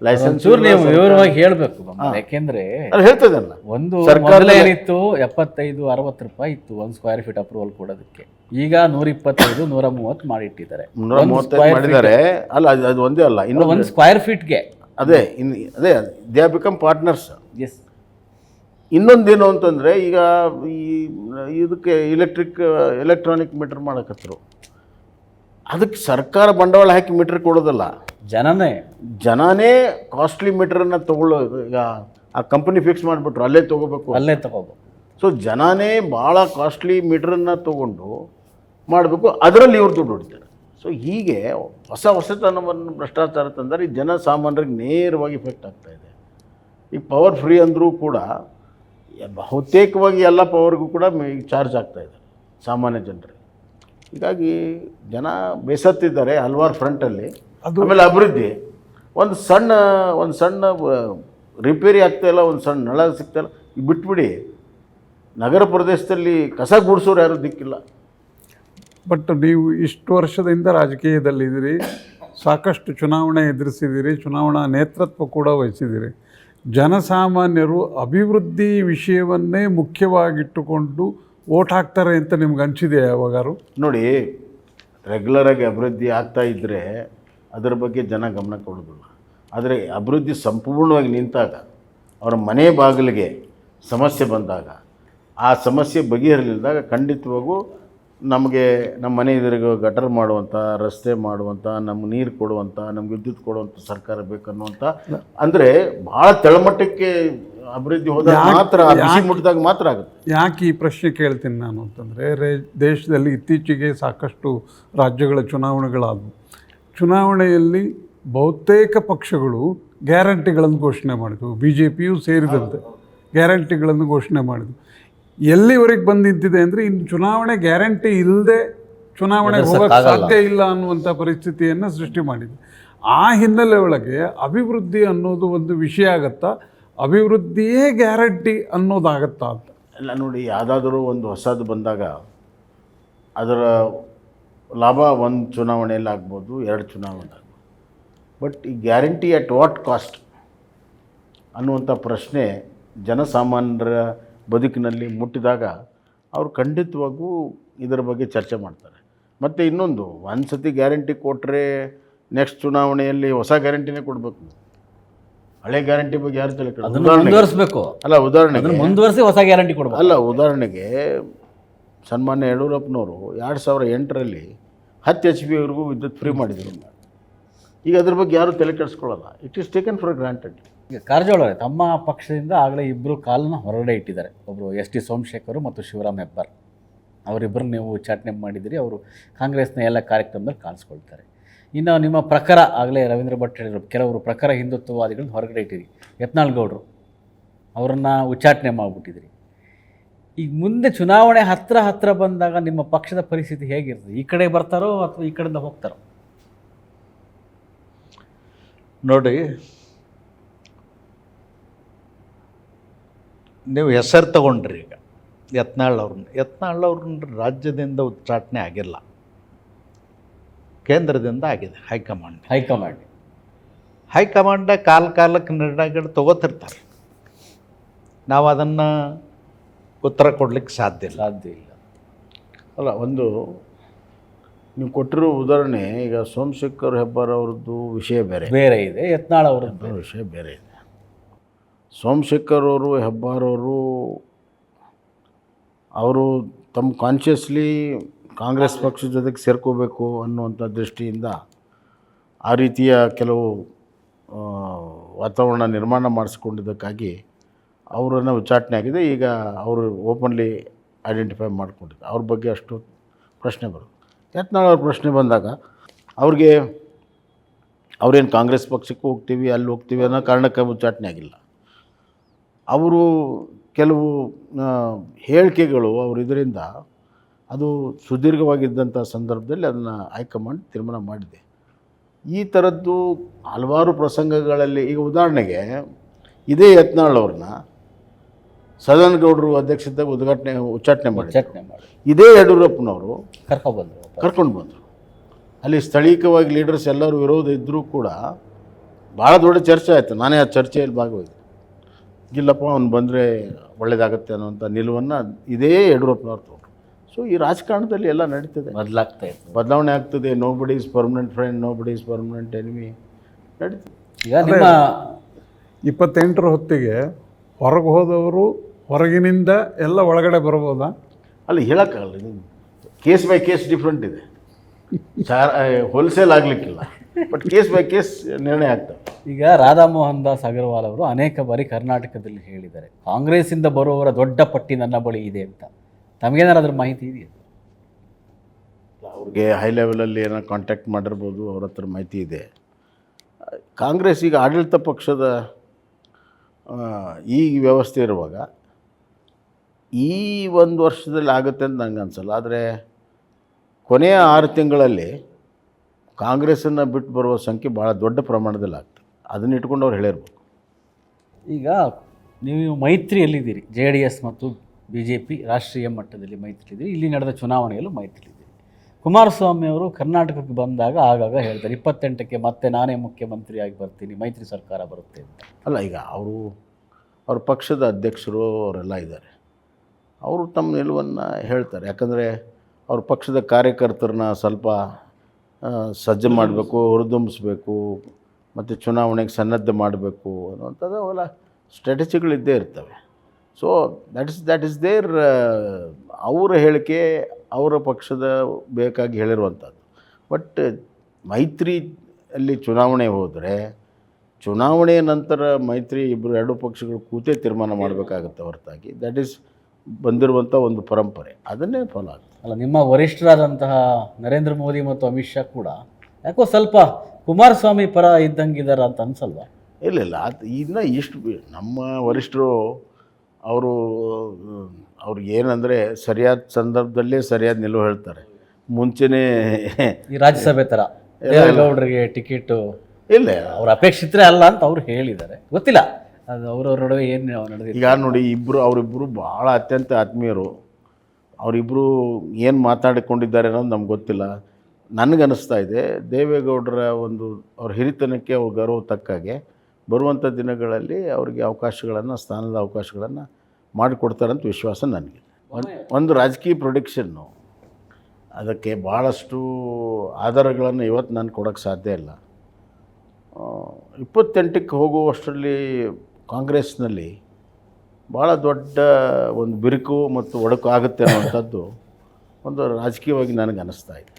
ಲೈಸೆನ್ಸ್ ನೀವು ವಿವರವಾಗಿ ಹೇಳಬೇಕು, ಯಾಕೆಂದ್ರೆ ಹೇಳ್ತದಲ್ಲ, ಒಂದು ಸರ್ಕಾರ ಏನಿತ್ತು 75-60 ರೂಪಾಯಿ ಇತ್ತು ಒಂದು ಸ್ಕ್ವೇರ್ ಫೀಟ್ ಅಪ್ರೂವಲ್ ಕೊಡೋದಕ್ಕೆ. ಈಗ 125-130 ಮಾಡಿಟ್ಟಿದ್ದಾರೆ. 135 ಮಾಡಿದ್ದಾರೆ. ಅಲ್ಲ, ಅದು ಒಂದೇ ಅಲ್ಲ, ಇನ್ನು ಒಂದು ಸ್ಕ್ವೇರ್ ಫೀಟ್ಗೆ ಅದೇ they are become partners. Yes. ಇನ್ನೊಂದೇನು ಅಂತಂದರೆ, ಈಗ ಇದಕ್ಕೆ ಎಲೆಕ್ಟ್ರಾನಿಕ್ ಮೀಟರ್ ಮಾಡಕತ್ತರು. ಅದಕ್ಕೆ ಸರ್ಕಾರ ಬಂಡವಾಳ ಹಾಕಿ ಮೀಟರ್ ಕೊಡೋದಲ್ಲ, ಜನನೇ ಕಾಸ್ಟ್ಲಿ ಮೀಟರನ್ನು ಈಗ ಆ ಕಂಪನಿ ಫಿಕ್ಸ್ ಮಾಡಿಬಿಟ್ರು, ಅಲ್ಲೇ ತೊಗೋಬೇಕು. ಸೊ ಜನನೇ ಭಾಳ ಕಾಸ್ಟ್ಲಿ ಮೀಟರನ್ನು ತೊಗೊಂಡು ಮಾಡಬೇಕು, ಅದರಲ್ಲಿ ಇವ್ರು ದುಡ್ಡು ಹೊಡಿತಾರೆ. ಸೊ ಹೀಗೆ ಹೊಸತನವನ್ನು ಭ್ರಷ್ಟಾಚಾರ ತಂದರೆ ಈ ಜನಸಾಮಾನ್ಯರಿಗೆ ನೇರವಾಗಿ ಇಫೆಕ್ಟ್ ಆಗ್ತಾಯಿದೆ. ಈಗ ಪವರ್ ಫ್ರೀ ಅಂದರೂ ಕೂಡ ಬಹುತೇಕವಾಗಿ ಎಲ್ಲ ಪವರ್ಗೂ ಕೂಡ ಚಾರ್ಜ್ ಆಗ್ತಾಯಿದೆ ಸಾಮಾನ್ಯ ಜನರಿಗೆ. ಹೀಗಾಗಿ ಜನ ಬೇಸತ್ತಿದ್ದಾರೆ ಹಲವಾರು ಫ್ರಂಟಲ್ಲಿ. ಆಮೇಲೆ ಅಭಿವೃದ್ಧಿ, ಒಂದು ಸಣ್ಣ ರಿಪೇರಿ ಆಗ್ತಾಯಿಲ್ಲ, ಒಂದು ಸಣ್ಣ ನಳ ಸಿಗ್ತಾಯಿಲ್ಲ, ಈಗ ಬಿಟ್ಬಿಡಿ. ನಗರ ಪ್ರದೇಶದಲ್ಲಿ ಕಸ ಗುಡಿಸೋರು ಯಾರೂ ದಿಕ್ಕಿಲ್ಲ. ಬಟ್ ನೀವು ಇಷ್ಟು ವರ್ಷದಿಂದ ರಾಜಕೀಯದಲ್ಲಿದ್ದೀರಿ, ಸಾಕಷ್ಟು ಚುನಾವಣೆ ಎದುರಿಸಿದ್ದೀರಿ, ಚುನಾವಣಾ ನೇತೃತ್ವ ಕೂಡ ವಹಿಸಿದ್ದೀರಿ. ಜನಸಾಮಾನ್ಯರು ಅಭಿವೃದ್ಧಿ ವಿಷಯವನ್ನೇ ಮುಖ್ಯವಾಗಿಟ್ಟುಕೊಂಡು ಓಟ್ ಹಾಕ್ತಾರೆ ಅಂತ ನಿಮ್ಗೆ ಅನಿಸಿದೆ ಯಾವಾಗಾರು? ನೋಡಿ, ರೆಗ್ಯುಲರಾಗಿ ಅಭಿವೃದ್ಧಿ ಆಗ್ತಾ ಇದ್ದರೆ ಅದರ ಬಗ್ಗೆ ಜನ ಗಮನ ಕೊಡೋದಿಲ್ಲ. ಆದರೆ ಅಭಿವೃದ್ಧಿ ಸಂಪೂರ್ಣವಾಗಿ ನಿಂತಾಗ, ಅವರ ಮನೆ ಬಾಗಿಲಿಗೆ ಸಮಸ್ಯೆ ಬಂದಾಗ, ಆ ಸಮಸ್ಯೆ ಬಗೆಹರಿಲಿಲ್ಲದಾಗ ಖಂಡಿತವಾಗೂ ನಮಗೆ ನಮ್ಮ ಮನೆ ಎದುರಿಗೆ ಗಟರ್ ಮಾಡುವಂಥ, ರಸ್ತೆ ಮಾಡುವಂಥ, ನಮ್ಗೆ ನೀರು ಕೊಡುವಂಥ, ನಮ್ಗೆ ವಿದ್ಯುತ್ ಕೊಡುವಂಥ ಸರ್ಕಾರ ಬೇಕನ್ನುವಂಥ, ಅಂದರೆ ಭಾಳ ತೆಳಮಟ್ಟಕ್ಕೆ ಅಭಿವೃದ್ಧಿ ಹೋದಾಗ ಮಾತ್ರ, ಬಿಸಿ ಮುಟ್ಟಿದಾಗ ಮಾತ್ರ ಆಗುತ್ತೆ. ಯಾಕೆ ಈ ಪ್ರಶ್ನೆ ಕೇಳ್ತೀನಿ ನಾನು ಅಂತಂದರೆ, ದೇಶದಲ್ಲಿ ಇತ್ತೀಚೆಗೆ ಸಾಕಷ್ಟು ರಾಜ್ಯಗಳ ಚುನಾವಣೆಗಳಾದವು. ಚುನಾವಣೆಯಲ್ಲಿ ಬಹುತೇಕ ಪಕ್ಷಗಳು ಗ್ಯಾರಂಟಿಗಳನ್ನು ಘೋಷಣೆ ಮಾಡಿದವು, BJPಯೂ ಸೇರಿದಂತೆ ಗ್ಯಾರಂಟಿಗಳನ್ನು ಘೋಷಣೆ ಮಾಡಿದವು. ಎಲ್ಲಿವರೆಗೆ ಬಂದು ನಿಂತಿದೆ ಅಂದರೆ, ಇನ್ನು ಚುನಾವಣೆ ಗ್ಯಾರಂಟಿ ಇಲ್ಲದೆ ಚುನಾವಣೆಗೆ ಹೋಗೋಕ್ಕೆ ಸಾಧ್ಯ ಇಲ್ಲ ಅನ್ನುವಂಥ ಪರಿಸ್ಥಿತಿಯನ್ನು ಸೃಷ್ಟಿ ಮಾಡಿದೆ. ಆ ಹಿನ್ನೆಲೆ ಒಳಗೆ ಅಭಿವೃದ್ಧಿ ಅನ್ನೋದು ಒಂದು ವಿಷಯ ಆಗುತ್ತಾ, ಅಭಿವೃದ್ಧಿಯೇ ಗ್ಯಾರಂಟಿ ಅನ್ನೋದಾಗತ್ತಾ ಅಂತ? ಎಲ್ಲ ನೋಡಿ, ಯಾವುದಾದ್ರೂ ಒಂದು ಹೊಸದು ಬಂದಾಗ ಅದರ ಲಾಭ ಒಂದು ಚುನಾವಣೆಯಲ್ಲಿ ಆಗ್ಬೋದು, 2 ಚುನಾವಣೆ ಆಗ್ಬೋದು. ಬಟ್ ಈ ಗ್ಯಾರಂಟಿ ಅಟ್ ವಾಟ್ ಕಾಸ್ಟ್ ಅನ್ನುವಂಥ ಪ್ರಶ್ನೆ ಜನಸಾಮಾನ್ಯರ ಬದುಕಿನಲ್ಲಿ ಮುಟ್ಟಿದಾಗ ಅವರು ಖಂಡಿತವಾಗೂ ಇದರ ಬಗ್ಗೆ ಚರ್ಚೆ ಮಾಡ್ತಾರೆ. ಮತ್ತು ಇನ್ನೊಂದು, ಒಂದು ಸತಿ ಗ್ಯಾರಂಟಿ ಕೊಟ್ಟರೆ ನೆಕ್ಸ್ಟ್ ಚುನಾವಣೆಯಲ್ಲಿ ಹೊಸ ಗ್ಯಾರಂಟಿನೇ ಕೊಡಬೇಕು. ಹಳೆ ಗ್ಯಾರಂಟಿ ಬಗ್ಗೆ ಯಾರು ತಲೆ ಮುಂದುವರಿಸಬೇಕು ಅಲ್ಲ, ಉದಾಹರಣೆಗೆ ಮುಂದುವರಿಸಿ ಹೊಸ ಗ್ಯಾರಂಟಿ ಕೊಡಬೇಕು. ಅಲ್ಲ, ಉದಾಹರಣೆಗೆ ಸನ್ಮಾನ್ಯ ಯಡಿಯೂರಪ್ಪನವರು 2008ರಲ್ಲಿ 10 HP ವಿದ್ಯುತ್ ಫ್ರೀ ಮಾಡಿದರು. ಈಗ ಅದ್ರ ಬಗ್ಗೆ ಯಾರೂ ತಲೆ ಕೆಡಿಸ್ಕೊಳ್ಳಲ್ಲ. It is taken for granted. ಈಗ ಕಾರಜೋಳ ಅವರೇ, ತಮ್ಮ ಪಕ್ಷದಿಂದ ಆಗಲೇ ಇಬ್ಬರು ಕಾಲನ್ನ ಹೊರಗಡೆ ಇಟ್ಟಿದ್ದಾರೆ. ಒಬ್ಬರು ST ಸೋಮಶೇಖರ್ ಮತ್ತು ಶಿವರಾಮ್ ಹೆಬ್ಬಾರ್. ಅವರಿಬ್ಬರು ನೀವು ಉಚ್ಚಾಟನೆ ಮಾಡಿದಿರಿ. ಅವರು ಕಾಂಗ್ರೆಸ್ನ ಎಲ್ಲ ಕಾರ್ಯಕ್ರಮದಲ್ಲಿ ಕಾಣಿಸ್ಕೊಳ್ತಾರೆ. ಇನ್ನು ನಿಮ್ಮ ಪ್ರಖರ, ಆಗಲೇ ರವೀಂದ್ರ ಭಟ್ ಹೇಳಿದ್ರು, ಕೆಲವರು ಪ್ರಖರ ಹಿಂದುತ್ವವಾದಿಗಳನ್ನ ಹೊರಗಡೆ ಇಟ್ಟಿರಿ. ಯತ್ನಾಳ್ ಗೌಡರು ಅವರನ್ನು ಉಚ್ಚಾಟನೆ ಮಾಡಿಬಿಟ್ಟಿದ್ರಿ. ಈಗ ಮುಂದೆ ಚುನಾವಣೆ ಹತ್ತಿರ ಬಂದಾಗ ನಿಮ್ಮ ಪಕ್ಷದ ಪರಿಸ್ಥಿತಿ ಹೇಗಿರ್ತದೆ? ಈ ಕಡೆ ಬರ್ತಾರೋ ಅಥವಾ ಈ ಕಡೆಯಿಂದ ಹೋಗ್ತಾರೋ? ನೋಡಿ, ನೀವು ಹೆಸರು ತಗೊಂಡ್ರಿ. ಈಗ ಯತ್ನಾಳ್ ಅವ್ರನ್ನ ರಾಜ್ಯದಿಂದ ಉಚ್ಚಾಟನೆ ಆಗಿಲ್ಲ, ಕೇಂದ್ರದಿಂದ ಆಗಿದೆ. ಹೈಕಮಾಂಡ್ ಕಾಲಕ್ಕೆ ನಿರ್ಣಯಗಳು ತಗೋತಿರ್ತಾರೆ. ನಾವು ಅದನ್ನು ಉತ್ತರ ಕೊಡಲಿಕ್ಕೆ ಸಾಧ್ಯ ಇಲ್ಲ. ಅಲ್ಲ, ಒಂದು ನೀವು ಕೊಟ್ಟಿರೋ ಉದಾಹರಣೆ, ಈಗ ಸೋಮಶೇಖರ್ ಹೆಬ್ಬಾರ್ ಅವ್ರದ್ದು ವಿಷಯ ಬೇರೆ ಇದೆ, ಯತ್ನಾಳ್ ಅವರದ್ದು ವಿಷಯ ಬೇರೆ ಇದೆ. ಸೋಮಶೇಖರ್ ಅವರು, ಹೆಬ್ಬಾರ್ ಅವರು ತಮ್ಮ ಕಾನ್ಷಿಯಸ್ಲಿ ಕಾಂಗ್ರೆಸ್ ಪಕ್ಷದ ಜೊತೆಗೆ ಸೇರ್ಕೋಬೇಕು ಅನ್ನುವಂಥ ದೃಷ್ಟಿಯಿಂದ ಆ ರೀತಿಯ ಕೆಲವು ವಾತಾವರಣ ನಿರ್ಮಾಣ ಮಾಡಿಸ್ಕೊಂಡಿದ್ದಕ್ಕಾಗಿ ಅವರನ್ನು ಉಚ್ಚಾಟನೆ ಆಗಿದೆ. ಈಗ ಅವರು ಓಪನ್ಲಿ ಐಡೆಂಟಿಫೈ ಮಾಡ್ಕೊಂಡಿದ್ದಾರೆ. ಅವ್ರ ಬಗ್ಗೆ ಅಷ್ಟು ಪ್ರಶ್ನೆ ಬರುತ್ತೆ. ಯತ್ನಾಳ್ ಅವ್ರ ಪ್ರಶ್ನೆ ಬಂದಾಗ ಅವ್ರಿಗೆ ಅವ್ರೇನು ಕಾಂಗ್ರೆಸ್ ಪಕ್ಷಕ್ಕೆ ಹೋಗ್ತೀವಿ ಅಲ್ಲಿ ಹೋಗ್ತೀವಿ ಅನ್ನೋ ಕಾರಣಕ್ಕೆ ಉಚ್ಚಾಟನೆ ಆಗಿಲ್ಲ. ಅವರು ಕೆಲವು ಹೇಳಿಕೆಗಳು ಅವ್ರ ಇದರಿಂದ ಅದು ಸುದೀರ್ಘವಾಗಿದ್ದಂಥ ಸಂದರ್ಭದಲ್ಲಿ ಅದನ್ನು ಹೈಕಮಾಂಡ್ ತೀರ್ಮಾನ ಮಾಡಿದೆ. ಈ ಥರದ್ದು ಹಲವಾರು ಪ್ರಸಂಗಗಳಲ್ಲಿ, ಈಗ ಉದಾಹರಣೆಗೆ ಇದೇ ಯತ್ನಾಳ್ ಅವ್ರನ್ನ ಸದಾನಗೌಡರು ಅಧ್ಯಕ್ಷತೆ ಉಚ್ಚಾಟನೆ ಮಾಡಿ ಇದೇ ಯಡಿಯೂರಪ್ಪನವರು ಕರ್ಕೊಂಡು ಬಂದರು. ಅಲ್ಲಿ ಸ್ಥಳೀಯವಾಗಿ ಲೀಡರ್ಸ್ ಎಲ್ಲರೂ ವಿರೋಧ ಇದ್ದರೂ ಕೂಡ ಭಾಳ ದೊಡ್ಡ ಚರ್ಚೆ ಆಯಿತು. ನಾನೇ ಆ ಚರ್ಚೆಯಲ್ಲಿ ಭಾಗವಹಿಸಿದೆ. ಇಲ್ಲಪ್ಪ ಅವ್ನು ಬಂದರೆ ಒಳ್ಳೆಯದಾಗತ್ತೆ ಅನ್ನೋಂಥ ನಿಲುವನ್ನು ಇದೇ ಯಡಿಯೂರಪ್ಪನವ್ರು ತಗೊಂಡ್ರು. ಸೊ ಈ ರಾಜಕಾರಣದಲ್ಲಿ ಎಲ್ಲ ನಡೀತದೆ, ಬದಲಾವಣೆ ಆಗ್ತದೆ. Nobody is permanent friend, nobody is permanent enemy ನಡೀತದೆ. ಈಗ ನಿಮ್ಮ 28ರ ಹೊತ್ತಿಗೆ ಹೊರಗೆ ಹೋದವರು ಹೊರಗಿನಿಂದ ಎಲ್ಲ ಒಳಗಡೆ ಬರ್ಬೋದಾ? ಅಲ್ಲಿ ಹೇಳೋಕ್ಕಾಗಲ್ಲ. ಇದು ಕೇಸ್ ಬೈ ಕೇಸ್ ಡಿಫ್ರೆಂಟ್ ಇದೆ. ಹೋಲ್ಸೇಲ್ ಆಗಲಿಕ್ಕಿಲ್ಲ, ಬಟ್ ಕೇಸ್ ಬೈ ಕೇಸ್ ನಿರ್ಣಯ ಆಗ್ತವೆ. ಈಗ ರಾಧಾಮೋಹನ್ ದಾಸ್ ಅಗರ್ವಾಲ್ ಅವರು ಅನೇಕ ಬಾರಿ ಕರ್ನಾಟಕದಲ್ಲಿ ಹೇಳಿದ್ದಾರೆ, ಕಾಂಗ್ರೆಸ್ಸಿಂದ ಬರುವವರ ದೊಡ್ಡ ಪಟ್ಟಿ ನನ್ನ ಬಳಿ ಇದೆ ಅಂತ. ತಮಗೇನಾರು ಅದ್ರ ಮಾಹಿತಿ ಇದೆಯಾ? ಅವ್ರಿಗೆ ಹೈ ಲೆವೆಲಲ್ಲಿ ಏನೋ ಕಾಂಟ್ಯಾಕ್ಟ್ ಮಾಡಿರ್ಬೋದು, ಅವ್ರ ಹತ್ರ ಮಾಹಿತಿ ಇದೆ. ಕಾಂಗ್ರೆಸ್ ಈಗ ಆಡಳಿತ ಪಕ್ಷದ ಈ ವ್ಯವಸ್ಥೆ ಇರುವಾಗ ಈ ಒಂದು ವರ್ಷದಲ್ಲಿ ಆಗುತ್ತೆ ಅಂತ ನನಗೆ ಅನಿಸಲ್ಲ. ಆದರೆ ಕೊನೆಯ 6 ತಿಂಗಳಲ್ಲಿ ಕಾಂಗ್ರೆಸ್ಸನ್ನು ಬಿಟ್ಟು ಬರುವ ಸಂಖ್ಯೆ ಭಾಳ ದೊಡ್ಡ ಪ್ರಮಾಣದಲ್ಲಿ ಆಗ್ತದೆ. ಅದನ್ನ ಇಟ್ಕೊಂಡು ಅವ್ರು ಹೇಳಿರ್ಬೇಕು. ಈಗ ನೀವು ಮೈತ್ರಿಯಲ್ಲಿದ್ದೀರಿ, JDS ಮತ್ತು BJP ರಾಷ್ಟ್ರೀಯ ಮಟ್ಟದಲ್ಲಿ ಮೈತ್ರಿಯಿದ್ದೀರಿ, ಇಲ್ಲಿ ನಡೆದ ಚುನಾವಣೆಯಲ್ಲೂ ಮೈತ್ರಿಯಿದ್ದೀರಿ. ಕುಮಾರಸ್ವಾಮಿ ಅವರು ಕರ್ನಾಟಕಕ್ಕೆ ಬಂದಾಗ ಆಗಾಗ ಹೇಳ್ತಾರೆ 28ಕ್ಕೆ ಮತ್ತೆ ನಾನೇ ಮುಖ್ಯಮಂತ್ರಿಯಾಗಿ ಬರ್ತೀನಿ, ಮೈತ್ರಿ ಸರ್ಕಾರ ಬರುತ್ತೆ ಅಂತ. ಅಲ್ಲ, ಈಗ ಅವ್ರ ಪಕ್ಷದ ಅಧ್ಯಕ್ಷರು ಅವರೆಲ್ಲ ಇದ್ದಾರೆ, ಅವರು ತಮ್ಮ ನಿಲುವನ್ನು ಹೇಳ್ತಾರೆ. ಯಾಕಂದರೆ ಅವ್ರ ಪಕ್ಷದ ಕಾರ್ಯಕರ್ತರನ್ನ ಸ್ವಲ್ಪ ಸಜ್ಜು ಮಾಡಬೇಕು, ಹುರಿದುಂಬಿಸ್ಬೇಕು, ಮತ್ತು ಚುನಾವಣೆಗೆ ಸನ್ನದ್ಧ ಮಾಡಬೇಕು ಅನ್ನುವಂಥದ್ದು ಅವೆಲ್ಲ ಸ್ಟ್ರಾಟಜಿಗಳಿದ್ದೇ ಇರ್ತವೆ. ಸೊ ದ್ಯಾಟ್ ಇಸ್ ದೇರ್ ಅವರ ಹೇಳಿಕೆ, ಅವರ ಪಕ್ಷದ ಬೇಕಾಗಿ ಹೇಳಿರುವಂಥದ್ದು. ಬಟ್ ಮೈತ್ರಿಯಲ್ಲಿ ಚುನಾವಣೆ ಹೋದರೆ ಚುನಾವಣೆಯ ನಂತರ ಮೈತ್ರಿ ಎರಡು ಪಕ್ಷಗಳು ಕೂತೇ ತೀರ್ಮಾನ ಮಾಡಬೇಕಾಗುತ್ತೆ ಹೊರತಾಗಿ ದ್ಯಾಟ್ ಈಸ್ ಬಂದಿರುವಂಥ ಒಂದು ಪರಂಪರೆ, ಅದನ್ನೇ ಫಾಲೋ ಆಗ್ತದೆ. ಅಲ್ಲ, ನಿಮ್ಮ ವರಿಷ್ಠರಾದಂತಹ ನರೇಂದ್ರ ಮೋದಿ ಮತ್ತು ಅಮಿತ್ ಶಾ ಕೂಡ ಯಾಕೋ ಸ್ವಲ್ಪ ಕುಮಾರಸ್ವಾಮಿ ಪರ ಇದ್ದಂಗಿದ್ದಾರೆ ಅಂತ ಅನ್ಸಲ್ವಾ? ಇಲ್ಲ ಅದು ಇನ್ನು ಇಷ್ಟು ನಮ್ಮ ವರಿಷ್ಠರು ಅವ್ರಿಗೆ ಏನಂದರೆ ಸರಿಯಾದ ಸಂದರ್ಭದಲ್ಲೇ ಸರಿಯಾದ ನಿಲುವು ಹೇಳ್ತಾರೆ. ಮುಂಚೆನೇ ಈ ರಾಜ್ಯಸಭೆ ಥರ ದೇವೇಗೌಡರಿಗೆ ಟಿಕೆಟು ಇಲ್ಲ ಅವ್ರ ಅಪೇಕ್ಷಿತರೇ ಅಲ್ಲ ಅಂತ ಅವ್ರು ಹೇಳಿದ್ದಾರೆ. ಗೊತ್ತಿಲ್ಲ ಅದು ಅವ್ರವ್ರ ನಡುವೆ ಏನು ನಡೆದಿದೆ. ಈಗ ನೋಡಿ, ಅವರಿಬ್ಬರು ಭಾಳ ಅತ್ಯಂತ ಆತ್ಮೀಯರು. ಅವರಿಬ್ಬರು ಏನು ಮಾತಾಡಿಕೊಂಡಿದ್ದಾರೆ ಅನ್ನೋದು ನಮ್ಗೆ ಗೊತ್ತಿಲ್ಲ. ನನಗನ್ನಿಸ್ತಾ ಇದೆ ದೇವೇಗೌಡರ ಅವ್ರ ಹಿರಿತನಕ್ಕೆ ಅವ್ರ ಗೌರವ ತಕ್ಕಾಗೆ ಬರುವಂಥ ದಿನಗಳಲ್ಲಿ ಅವರಿಗೆ ಸ್ಥಾನದ ಅವಕಾಶಗಳನ್ನು ಮಾಡಿಕೊಡ್ತಾರಂತ ವಿಶ್ವಾಸ ನನಗೆ. ಒಂದು ರಾಜಕೀಯ ಪ್ರೊಡಿಕ್ಷನ್ನು, ಅದಕ್ಕೆ ಭಾಳಷ್ಟು ಆಧಾರಗಳನ್ನು ಇವತ್ತು ನಾನು ಕೊಡೋಕ್ಕೆ ಸಾಧ್ಯ ಇಲ್ಲ. 28ಕ್ಕೆ ಹೋಗುವಷ್ಟರಲ್ಲಿ ಕಾಂಗ್ರೆಸ್ನಲ್ಲಿ ಭಾಳ ದೊಡ್ಡ ಒಂದು ಬಿರುಕು ಮತ್ತು ಒಡಕು ಆಗುತ್ತೆ ಅನ್ನುವಂಥದ್ದು ಒಂದು ರಾಜಕೀಯವಾಗಿ ನನಗೆ ಅನ್ನಿಸ್ತಾ ಇದೆ.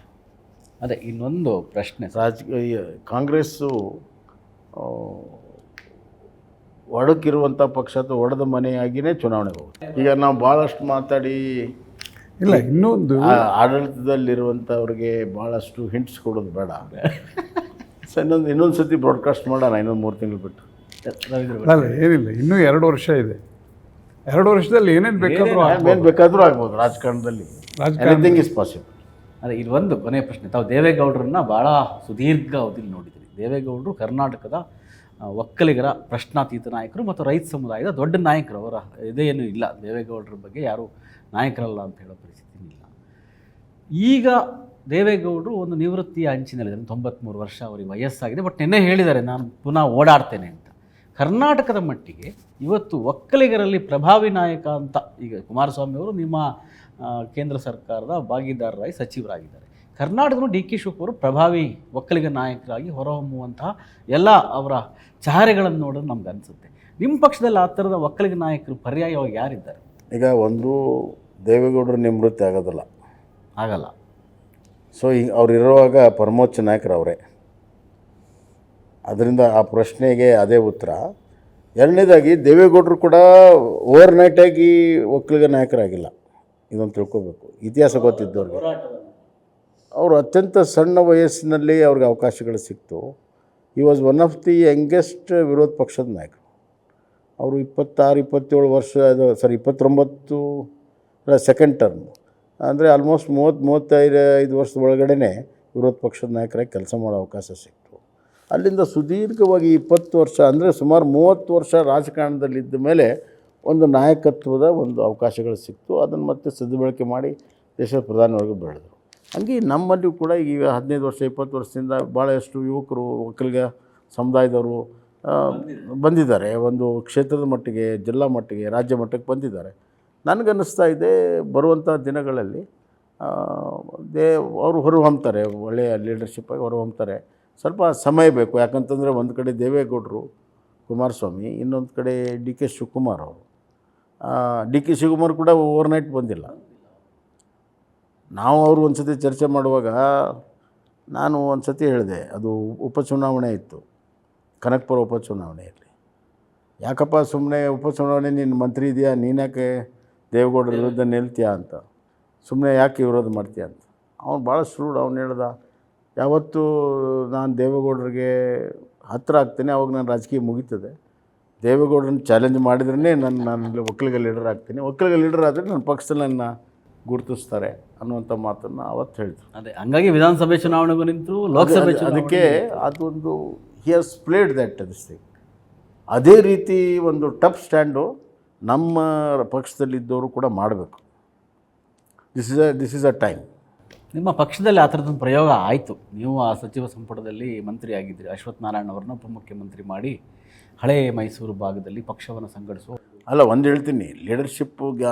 ಅದೇ ಇನ್ನೊಂದು ಪ್ರಶ್ನೆ, ಕಾಂಗ್ರೆಸ್ಸು ಒಡಕಿರುವಂಥ ಪಕ್ಷ ಅಥವಾ ಒಡೆದ ಮನೆಯಾಗಿಯೇ ಚುನಾವಣೆಗೆ ಹೋಗುತ್ತೆ. ಈಗ ನಾವು ಭಾಳಷ್ಟು ಮಾತಾಡಿ ಇಲ್ಲ, ಇನ್ನೊಂದು ಆಡಳಿತದಲ್ಲಿರುವಂಥವ್ರಿಗೆ ಭಾಳಷ್ಟು ಹಿಂಟ್ಸ್ ಕೊಡೋದು ಬೇಡ. ಸೊ ಇನ್ನೊಂದು ಸತಿ ಬ್ರಾಡ್ಕಾಸ್ಟ್ ಮಾಡೋಣ, ಇನ್ನೊಂದು 3 ತಿಂಗಳು ಬಿಟ್ಟು. ಅಲ್ಲ, ಏನಿಲ್ಲ, ಇನ್ನೂ 2 ವರ್ಷ ಇದೆ. 2 ವರ್ಷದಲ್ಲಿ ಏನೇನು ಬೇಕಾದರೂ ಆಗ್ಬೋದು ರಾಜಕಾರಣದಲ್ಲಿ. Anything is possible. ಅದೇ ಇಲ್ಲೊಂದು ಕೊನೆಯ ಪ್ರಶ್ನೆ, ತಾವು ದೇವೇಗೌಡರನ್ನ ಭಾಳ ಸುದೀರ್ಘ ಅವಧಿಯಲ್ಲಿ ನೋಡಿದ್ದೀರಿ. ದೇವೇಗೌಡರು ಕರ್ನಾಟಕದ ಒಕ್ಕಲಿಗರ ಪ್ರಶ್ನಾತೀತ ನಾಯಕರು ಮತ್ತು ರೈತ ಸಮುದಾಯದ ದೊಡ್ಡ ನಾಯಕರು. ಅವರ ಇದೇನು ಇಲ್ಲ, ದೇವೇಗೌಡರ ಬಗ್ಗೆ ಯಾರೂ ನಾಯಕರಲ್ಲ ಅಂತ ಹೇಳೋ ಪರಿಸ್ಥಿತಿ ಇಲ್ಲ. ಈಗ ದೇವೇಗೌಡರು ಒಂದು ನಿವೃತ್ತಿಯ ಅಂಚಿನಲ್ಲಿದ್ದಾರೆ, 93 ವರ್ಷ ಅವರಿಗೆ ವಯಸ್ಸಾಗಿದೆ. ಬಟ್ ನಿನ್ನೆ ಹೇಳಿದ್ದಾರೆ ನಾನು ಪುನಃ ಓಡಾಡ್ತೇನೆ ಅಂತ. ಕರ್ನಾಟಕದ ಮಟ್ಟಿಗೆ ಇವತ್ತು ಒಕ್ಕಲಿಗರಲ್ಲಿ ಪ್ರಭಾವಿ ನಾಯಕ ಅಂತ ಈಗ ಕುಮಾರಸ್ವಾಮಿ ಅವರು ನಿಮ್ಮ ಕೇಂದ್ರ ಸರ್ಕಾರದ ಭಾಗಿದಾರರಾಗಿ ಸಚಿವರಾಗಿದ್ದಾರೆ. ಕರ್ನಾಟಕದ DK ಶಿವಕುಮಾರ್ ಪ್ರಭಾವಿ ಒಕ್ಕಲಿಗ ನಾಯಕರಾಗಿ ಹೊರಹೊಮ್ಮುವಂತಹ ಎಲ್ಲ ಅವರ ಚಹರೆಗಳನ್ನು ನೋಡೋದು ನಮ್ಗೆ ಅನಿಸುತ್ತೆ. ನಿಮ್ಮ ಪಕ್ಷದಲ್ಲಿ ಆ ಥರದ ಒಕ್ಕಲಿಗ ನಾಯಕರು ಪರ್ಯಾಯವಾಗಿ ಯಾರಿದ್ದಾರೆ? ಈಗ ಒಂದು ದೇವೇಗೌಡರು ನಿವೃತ್ತಿ ಆಗಲ್ಲ. ಸೊ ಈಗ ಅವರಿರುವಾಗ ಪರಮೋಚ್ಚ ನಾಯಕರು ಅವರೇ. ಅದರಿಂದ ಆ ಪ್ರಶ್ನೆಗೆ ಅದೇ ಉತ್ತರ. ಎರಡನೇದಾಗಿ ದೇವೇಗೌಡರು ಕೂಡ ಓವರ್ನೈಟಾಗಿ ಒಕ್ಕಲಿಗ ನಾಯಕರಾಗಿಲ್ಲ, ಇದೊಂದು ತಿಳ್ಕೊಬೇಕು. ಇತಿಹಾಸ ಗೊತ್ತಿದ್ದವ್ರಿಗೆ ಅವರು ಅತ್ಯಂತ ಸಣ್ಣ ವಯಸ್ಸಿನಲ್ಲಿ ಅವ್ರಿಗೆ ಅವಕಾಶಗಳು ಸಿಕ್ತು. ಈ was one of the youngest ವಿರೋಧ ಪಕ್ಷದ ನಾಯಕರು. ಅವರು 26-27 ವರ್ಷ, 29 ಸೆಕೆಂಡ್ ಟರ್ಮ್, ಅಂದರೆ ಆಲ್ಮೋಸ್ಟ್ 30-35 ವರ್ಷದ ಒಳಗಡೆ ವಿರೋಧ ಪಕ್ಷದ ನಾಯಕರಾಗಿ ಕೆಲಸ ಮಾಡೋ ಅವಕಾಶ ಸಿಕ್ತು. ಅಲ್ಲಿಂದ ಸುದೀರ್ಘವಾಗಿ 20 ವರ್ಷ, ಅಂದರೆ ಸುಮಾರು 30 ವರ್ಷ ರಾಜಕಾರಣದಲ್ಲಿದ್ದ ಮೇಲೆ ಒಂದು ನಾಯಕತ್ವದ ಒಂದು ಅವಕಾಶಗಳು ಸಿಕ್ತು. ಅದನ್ನು ಮತ್ತೆ ಸದ್ಬಳಕೆ ಮಾಡಿ ದೇಶದ ಪ್ರಧಾನವಾಗಿ ಬೆಳೆದರು. ಹಂಗೆ ನಮ್ಮಲ್ಲಿಯೂ ಕೂಡ ಈಗ 15 ವರ್ಷ 20 ವರ್ಷದಿಂದ ಭಾಳಷ್ಟು ಯುವಕರು ಒಕ್ಕಲಿಗ ಸಮುದಾಯದವರು ಬಂದಿದ್ದಾರೆ. ಒಂದು ಕ್ಷೇತ್ರದ ಮಟ್ಟಿಗೆ, ಜಿಲ್ಲಾ ಮಟ್ಟಿಗೆ, ರಾಜ್ಯ ಮಟ್ಟಕ್ಕೆ ಬಂದಿದ್ದಾರೆ. ನನಗನ್ನಿಸ್ತಾ ಇದೆ ಬರುವಂಥ ದಿನಗಳಲ್ಲಿ ಅವರು ಹೊರಹೊಮ್ತಾರೆ, ಒಳ್ಳೆಯ ಲೀಡರ್ಶಿಪ್ಪಾಗಿ ಹೊರಹೊಮ್ತಾರೆ. ಸ್ವಲ್ಪ ಸಮಯ ಬೇಕು. ಯಾಕಂತಂದರೆ ಒಂದು ಕಡೆ ದೇವೇಗೌಡರು, ಕುಮಾರಸ್ವಾಮಿ, ಇನ್ನೊಂದು ಕಡೆ ಡಿ ಕೆ ಶಿವಕುಮಾರ್ ಅವರು. ಡಿ ಕೆ ಶಿವಕುಮಾರ್ ಕೂಡ ಓವರ್ನೈಟ್ ಬಂದಿಲ್ಲ. ನಾವು ಅವರು ಒಂದು ಸತಿ ಚರ್ಚೆ ಮಾಡುವಾಗ ನಾನು ಒಂದು ಸತಿ ಹೇಳಿದೆ, ಅದು ಉಪಚುನಾವಣೆ ಇತ್ತು, ಕನಕಪುರ ಉಪಚುನಾವಣೆಯಲ್ಲಿ. ಯಾಕಪ್ಪ ಸುಮ್ಮನೆ ಉಪಚುನಾವಣೆ, ನೀನು ಮಂತ್ರಿ ಇದೆಯಾ, ನೀನ್ಯಾಕೆ ದೇವೇಗೌಡರ ವಿರುದ್ಧ ನಿಲ್ತೀಯಾ ಅಂತ, ಸುಮ್ಮನೆ ಯಾಕೆ ವಿರೋಧ ಮಾಡ್ತೀಯ ಅಂತ. ಅವನು ಭಾಳ ಸೂಡ್. ಅವ್ನು ಹೇಳ್ದ, ಯಾವತ್ತೂ ನಾನು ದೇವೇಗೌಡರಿಗೆ ಹತ್ತಿರ ಆಗ್ತೇನೆ ಅವಾಗ ನಾನು ರಾಜಕೀಯ ಮುಗೀತದೆ. ದೇವೇಗೌಡರನ್ನ ಚಾಲೆಂಜ್ ಮಾಡಿದ್ರೇ ನಾನು ಒಕ್ಕಲಿಗ ಲೀಡರ್ ಆಗ್ತೀನಿ. ಒಕ್ಕಲಿಗ ಲೀಡರ್ ಆದರೆ ನನ್ನ ಪಕ್ಷದಲ್ಲಿ ನನ್ನ ಗುರುತಿಸ್ತಾರೆ ಅನ್ನುವಂಥ ಮಾತನ್ನು ಅವತ್ತು ಹೇಳಿದ್ರು. ಅದೇ ಹಂಗಾಗಿ ವಿಧಾನಸಭೆ ಚುನಾವಣೆಗೂ ನಿಂತರು, ಲೋಕಸಭೆ ಅದಕ್ಕೆ ಅದೊಂದು he has played that this thing. ಅದೇ ರೀತಿ ಒಂದು ಟಫ್ ಸ್ಟ್ಯಾಂಡು ನಮ್ಮ ಪಕ್ಷದಲ್ಲಿದ್ದವರು ಕೂಡ ಮಾಡಬೇಕು. This is a time. ನಿಮ್ಮ ಪಕ್ಷದಲ್ಲಿ ಆ ಥರದೊಂದು ಪ್ರಯೋಗ ಆಯಿತು. ನೀವು ಆ ಸಚಿವ ಸಂಪುಟದಲ್ಲಿ ಮಂತ್ರಿ ಆಗಿದ್ದಿರಿ. ಅಶ್ವಥ್ ನಾರಾಯಣ ಅವರನ್ನ ಉಪಮುಖ್ಯಮಂತ್ರಿ ಮಾಡಿ ಹಳೆ ಮೈಸೂರು ಭಾಗದಲ್ಲಿ ಪಕ್ಷವನ್ನು ಸಂಘಟಿಸುವ. ಅಲ್ಲ, ಒಂದು ಹೇಳ್ತೀನಿ, ಲೀಡರ್ಶಿಪ್ಗೆ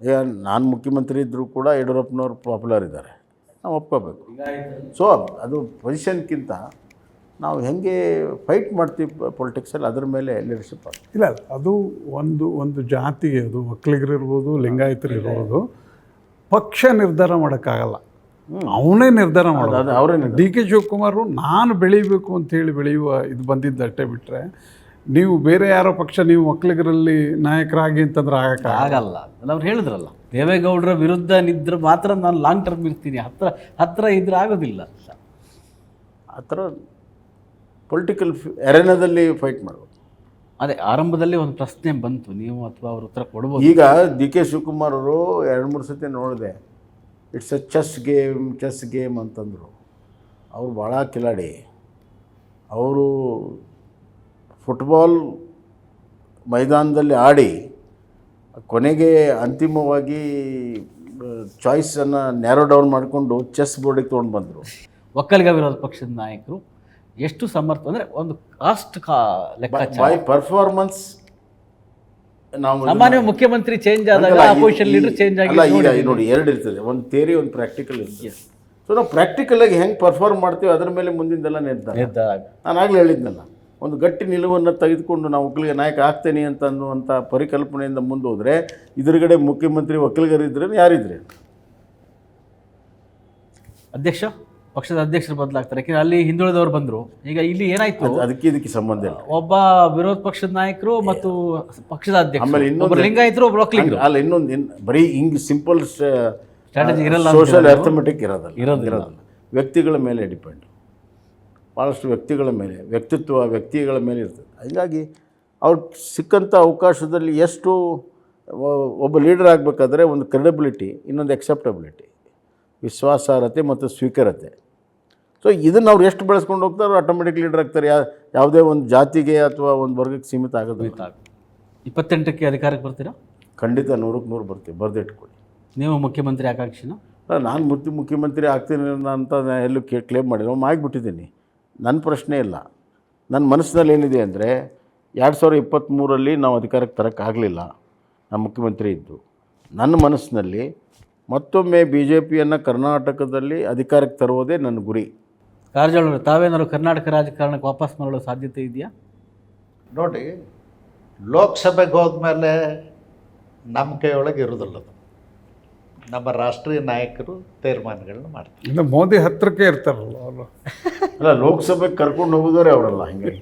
ಈಗ ನಾನು ಮುಖ್ಯಮಂತ್ರಿ ಇದ್ದರೂ ಕೂಡ ಯಡಿಯೂರಪ್ಪನವ್ರು ಪಾಪ್ಯುಲರ್ ಇದ್ದಾರೆ, ನಾವು ಒಪ್ಕೋಬೇಕು. ಸೊ ಅದು ಪೊಸಿಷನ್ಗಿಂತ ನಾವು ಹೆಂಗೆ ಫೈಟ್ ಮಾಡ್ತೀವಿ ಪೊಲಿಟಿಕ್ಸಲ್ಲಿ, ಅದ್ರ ಮೇಲೆ ಲೀಡರ್ಶಿಪ್ ಆಗ್ತದೆ. ಇಲ್ಲ, ಅದು ಒಂದು ಜಾತಿಗೆ, ಅದು ಒಕ್ಕಲಿಗರಿರ್ಬೋದು, ಲಿಂಗಾಯತರು ಇರ್ಬೋದು, ಪಕ್ಷ ನಿರ್ಧಾರ ಮಾಡೋಕ್ಕಾಗಲ್ಲ, ಅವನೇ ನಿರ್ಧಾರ ಮಾಡೋದು. ಅವರೇ ಡಿ ಕೆ ಶಿವಕುಮಾರ್ ನಾನು ಬೆಳೀಬೇಕು ಅಂತೇಳಿ ಬೆಳೆಯುವ ಇದು ಬಂದಿದ್ದಷ್ಟೇ ಬಿಟ್ಟರೆ, ನೀವು ಬೇರೆ ಯಾರೋ ಪಕ್ಷ ನೀವು ಒಕ್ಕಲಿಗರಲ್ಲಿ ನಾಯಕರಾಗಿ ಅಂತಂದ್ರೆ ಆಗಲ್ಲ. ಅವ್ರು ಹೇಳಿದ್ರಲ್ಲ, ದೇವೇಗೌಡರ ವಿರುದ್ಧ ನಿದ್ರೆ ಮಾತ್ರ ನಾನು ಲಾಂಗ್ ಟರ್ಮ್ ಇರ್ತೀನಿ, ಹತ್ರ ಇದ್ರೆ ಆಗೋದಿಲ್ಲ. ಆ ಥರ ಪೊಲಿಟಿಕಲ್ ಅರೆನಾದಲ್ಲಿ ಫೈಟ್ ಮಾಡ್ಬೋದು. ಅದೇ ಆರಂಭದಲ್ಲಿ ಒಂದು ಪ್ರಶ್ನೆ ಬಂತು, ನೀವು ಅಥವಾ ಅವ್ರ ಉತ್ತರ ಕೊಡ್ಬೋದು. ಈಗ ಡಿ ಕೆ ಶಿವಕುಮಾರ್ ಅವರು 2-3 ಸತಿ ನೋಡಿದೆ, ಇಟ್ಸ್ ಅ ಚೆಸ್ ಗೇಮ್ ಅಂತಂದರು. ಅವರು ಭಾಳ ಕಿಲಾಡಿ. ಅವರು ಫುಟ್ಬಾಲ್ ಮೈದಾನದಲ್ಲಿ ಆಡಿ ಕೊನೆಗೆ ಅಂತಿಮವಾಗಿ ಚಾಯ್ಸನ್ನು ನ್ಯಾರೋ ಡೌನ್ ಮಾಡಿಕೊಂಡು ಚೆಸ್ ಬೋರ್ಡಿಗೆ ತೊಗೊಂಡು ಬಂದರು. ಒಕ್ಕಲಿಗ ವಿರೋಧ ಪಕ್ಷದ ನಾಯಕರು ಎಷ್ಟು ಸಮರ್ಥ ಅಂದರೆ ಒಂದು ಕಾಸ್ಟ್ ಲೆಕ್ಕಾಚಾರ, ಬೈ ಪರ್ಫಾರ್ಮೆನ್ಸ್. ನಾವು ಸಾಮಾನ್ಯ ಮುಖ್ಯಮಂತ್ರಿ ಚೇಂಜ್ ಆದಾಗ ಅಪೋಸಿಷನ್ ಲೀಡರ್ ಚೇಂಜ್ ಆಗಿ ಈಗ ನೋಡಿ, ಎರಡು ಇರ್ತದೆ, ಒಂದು ಥಿಯರಿ, ಒಂದು ಪ್ರಾಕ್ಟಿಕಲ್ ಇರ್ತದೆ. ಸೊ ನಾವು ಪ್ರಾಕ್ಟಿಕಲಾಗಿ ಹೆಂಗೆ ಪರ್ಫಾರ್ಮ್ ಮಾಡ್ತೀವಿ ಅದ್ರ ಮೇಲೆ ಮುಂದಿಂದೆಲ್ಲ ನಿರ್ಧಾರ. ನಾನು ಆಗಲೇ ಹೇಳಿದ್ನಲ್ಲ, ಒಂದು ಗಟ್ಟಿ ನಿಲುವನ್ನು ತೆಗೆದುಕೊಂಡು ನಾವು ಒಕ್ಕಲಿಗ ನಾಯಕ ಆಗ್ತೇನೆ ಅಂತ ಅನ್ನುವಂಥ ಪರಿಕಲ್ಪನೆಯಿಂದ ಮುಂದೆ ಹೋದರೆ, ಎದುರುಗಡೆ ಮುಖ್ಯಮಂತ್ರಿ ಒಕ್ಕಲಿಗರಿದ್ರೆ ಯಾರಿದ್ರೆ ಅಧ್ಯಕ್ಷ, ಪಕ್ಷದ ಅಧ್ಯಕ್ಷರು ಬದಲಾಗ್ತಾರೆ. ಯಾಕೆಂದ್ರೆ ಅಲ್ಲಿ ಹಿಂದುಳಿದವರು ಬಂದರು. ಈಗ ಇಲ್ಲಿ ಏನಾಯ್ತು, ಇದಕ್ಕೆ ಸಂಬಂಧ ಇಲ್ಲ. ಒಬ್ಬ ವಿರೋಧ ಪಕ್ಷದ ನಾಯಕರು ಮತ್ತು ಪಕ್ಷದ ಅಧ್ಯಕ್ಷ, ಆಮೇಲೆ ಇನ್ನೊಂದು ಲಿಂಗಾಯತರು, ಒಬ್ಬರು ಒಕ್ಕಲಿಗರು. ಅಲ್ಲ, ಇನ್ನೊಂದು ಬರೀ ಹಿಂಗೆ ಸಿಂಪಲ್ ಸ್ಟ್ರಾಟಜಿ ಇರಲ್ಲ, ಸೋಷಿಯಲ್ ಅರ್ಥಮೆಟಿಕ್ ಇರೋದಿಲ್ಲ. ವ್ಯಕ್ತಿಗಳ ಮೇಲೆ ಡಿಪೆಂಡ್, ಭಾಳಷ್ಟು ವ್ಯಕ್ತಿಗಳ ಮೇಲೆ, ವ್ಯಕ್ತಿಗಳ ಮೇಲೆ ಇರ್ತದೆ. ಹೀಗಾಗಿ ಅವ್ರು ಸಿಕ್ಕಂಥ ಅವಕಾಶದಲ್ಲಿ ಎಷ್ಟು ಒಬ್ಬ ಲೀಡರ್ ಆಗಬೇಕಾದ್ರೆ ಒಂದು ಕ್ರೆಡಿಬಿಲಿಟಿ, ಇನ್ನೊಂದು ಎಕ್ಸೆಪ್ಟಬಿಲಿಟಿ, ವಿಶ್ವಾಸಾರ್ಹತೆ ಮತ್ತು ಸ್ವೀಕಾರತೆ. ಸೊ ಇದನ್ನು ಅವ್ರು ಎಷ್ಟು ಬೆಳೆಸ್ಕೊಂಡು ಹೋಗ್ತಾರೋ ಆಟೋಮೆಟಿಕ್ ಲೀಡರ್ ಆಗ್ತಾರೆ. ಯಾವುದೇ ಒಂದು ಜಾತಿಗೆ ಅಥವಾ ಒಂದು ವರ್ಗಕ್ಕೆ ಸೀಮಿತ ಆಗೋದು. 28ಕ್ಕೆ ಅಧಿಕಾರಕ್ಕೆ ಬರ್ತೀರಾ? ಖಂಡಿತ 100ಕ್ಕೆ 100 ಬರ್ತೀವಿ, ಬರೆದಿಟ್ಕೊಳ್ಳಿ. ನೀವು ಮುಖ್ಯಮಂತ್ರಿ ಆಕಾಂಕ್ಷಿನ? ನಾನು ಮುಖ್ಯಮಂತ್ರಿ ಆಗ್ತೀನಿ ಅಂತ ಎಲ್ಲೂ ಕ್ಲೇಮ್ ಮಾಡಿಲ್ಲ, ಆಗಿಬಿಟ್ಟಿದ್ದೀನಿ. ನನ್ನ ಪ್ರಶ್ನೆ ಇಲ್ಲ. ನನ್ನ ಮನಸ್ಸಿನಲ್ಲಿ ಏನಿದೆ ಅಂದರೆ, 2023ರಲ್ಲಿ ನಾವು ಅಧಿಕಾರಕ್ಕೆ ತರೋಕ್ಕಾಗಲಿಲ್ಲ, ನಾನು ಮುಖ್ಯಮಂತ್ರಿ ಇದ್ದು. ನನ್ನ ಮನಸ್ಸಿನಲ್ಲಿ ಮತ್ತೊಮ್ಮೆ BJPಯನ್ನು ಕರ್ನಾಟಕದಲ್ಲಿ ಅಧಿಕಾರಕ್ಕೆ ತರುವುದೇ ನನ್ನ ಗುರಿ. ಕಾರಜೋಳ ಅವರು, ತಾವೇನಾದ್ರು ಕರ್ನಾಟಕ ರಾಜಕಾರಣಕ್ಕೆ ವಾಪಸ್ ಮಾಡೋ ಸಾಧ್ಯತೆ ಇದೆಯಾ? ನೋಡಿ, ಲೋಕಸಭೆಗೆ ಹೋದ್ಮೇಲೆ ನಮ್ಮ ಕೈಯೊಳಗೆ ಇರೋದಿಲ್ಲ. ಅದು ನಮ್ಮ ರಾಷ್ಟ್ರೀಯ ನಾಯಕರು ತೀರ್ಮಾನಗಳನ್ನ ಮಾಡ್ತಾರೆ. ಇಲ್ಲ, ಮೋದಿ ಹತ್ತಿರಕ್ಕೆ ಇರ್ತಾರಲ್ಲ ಅವರು. ಅಲ್ಲ, ಲೋಕಸಭೆಗೆ ಕರ್ಕೊಂಡು ಹೋಗೋದವರೇ ಅವರಲ್ಲ. ಹಂಗೆ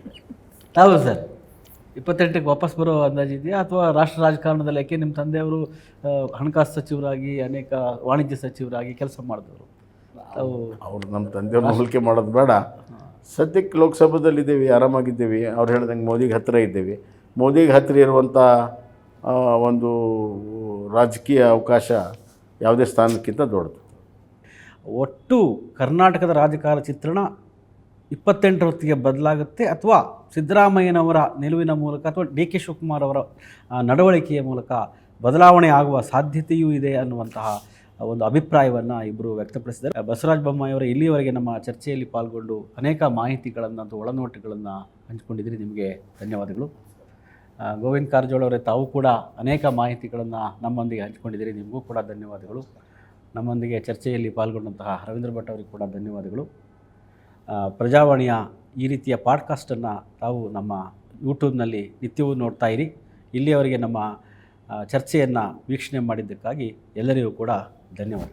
ಹೌದು ಸರ್. 28ಕ್ಕೆ ವಾಪಸ್ ಬರೋ ಅಂದಾಜು ಇದೆಯಾ, ಅಥವಾ ರಾಷ್ಟ್ರ ರಾಜಕಾರಣದಲ್ಲಿ? ಯಾಕೆ ನಿಮ್ಮ ತಂದೆಯವರು ಹಣಕಾಸು ಸಚಿವರಾಗಿ, ಅನೇಕ ವಾಣಿಜ್ಯ ಸಚಿವರಾಗಿ ಕೆಲಸ ಮಾಡಿದವರು. ಅವರು ನಮ್ಮ ತಂದೆಯವ್ರನ್ನ ಹೋಲಿಕೆ ಮಾಡೋದು ಬೇಡ. ಸದ್ಯಕ್ಕೆ ಲೋಕಸಭಾದಲ್ಲಿದ್ದೀವಿ, ಆರಾಮಾಗಿದ್ದೀವಿ. ಅವ್ರು ಹೇಳ್ದಂಗೆ ಮೋದಿಗೆ ಹತ್ತಿರ ಇದ್ದೀವಿ. ಮೋದಿಗೆ ಹತ್ತಿರ ಇರುವಂಥ ಒಂದು ರಾಜಕೀಯ ಅವಕಾಶ ಯಾವುದೇ ಸ್ಥಾನಕ್ಕಿಂತ ದೊಡ್ಡದು. ಒಟ್ಟು ಕರ್ನಾಟಕದ ರಾಜಕಾರಣ ಚಿತ್ರಣ 28ರ ಹೊತ್ತಿಗೆ ಬದಲಾಗುತ್ತೆ, ಅಥವಾ ಸಿದ್ದರಾಮಯ್ಯನವರ ನಿಲುವಿನ ಮೂಲಕ ಅಥವಾ ಡಿ ಕೆ ಶಿವಕುಮಾರ್ ಅವರ ನಡವಳಿಕೆಯ ಮೂಲಕ ಬದಲಾವಣೆ ಆಗುವ ಸಾಧ್ಯತೆಯೂ ಇದೆ ಅನ್ನುವಂತಹ ಒಂದು ಅಭಿಪ್ರಾಯವನ್ನು ಇಬ್ಬರು ವ್ಯಕ್ತಪಡಿಸಿದ್ದಾರೆ. ಬಸವರಾಜ ಬೊಮ್ಮಾಯಿಯವರ ಇಲ್ಲಿಯವರೆಗೆ ನಮ್ಮ ಚರ್ಚೆಯಲ್ಲಿ ಪಾಲ್ಗೊಂಡು ಅನೇಕ ಮಾಹಿತಿಗಳನ್ನು ಅಥವಾ ಒಳನೋಟಗಳನ್ನು ಹಂಚಿಕೊಂಡಿದ್ದೀರಿ, ನಿಮಗೆ ಧನ್ಯವಾದಗಳು. ಗೋವಿಂದ ಕಾರಜೋಳ ಅವರೇ, ತಾವು ಕೂಡ ಅನೇಕ ಮಾಹಿತಿಗಳನ್ನು ನಮ್ಮೊಂದಿಗೆ ಹಂಚಿಕೊಂಡಿದ್ದೀರಿ, ನಿಮಗೂ ಕೂಡ ಧನ್ಯವಾದಗಳು. ನಮ್ಮೊಂದಿಗೆ ಚರ್ಚೆಯಲ್ಲಿ ಪಾಲ್ಗೊಂಡಂತಹ ರವೀಂದ್ರ ಭಟ್ ಅವರಿಗೆ ಕೂಡ ಧನ್ಯವಾದಗಳು. ಪ್ರಜಾವಾಣಿಯ ಈ ರೀತಿಯ ಪಾಡ್ಕಾಸ್ಟನ್ನು ತಾವು ನಮ್ಮ ಯೂಟ್ಯೂಬ್ನಲ್ಲಿ ನಿತ್ಯವೂ ನೋಡ್ತಾ ಇರಿ. ಇಲ್ಲಿಯವರೆಗೆ ನಮ್ಮ ಚರ್ಚೆಯನ್ನು ವೀಕ್ಷಣೆ ಮಾಡಿದ್ದಕ್ಕಾಗಿ ಎಲ್ಲರಿಗೂ ಕೂಡ ಧನ್ಯವಾದ.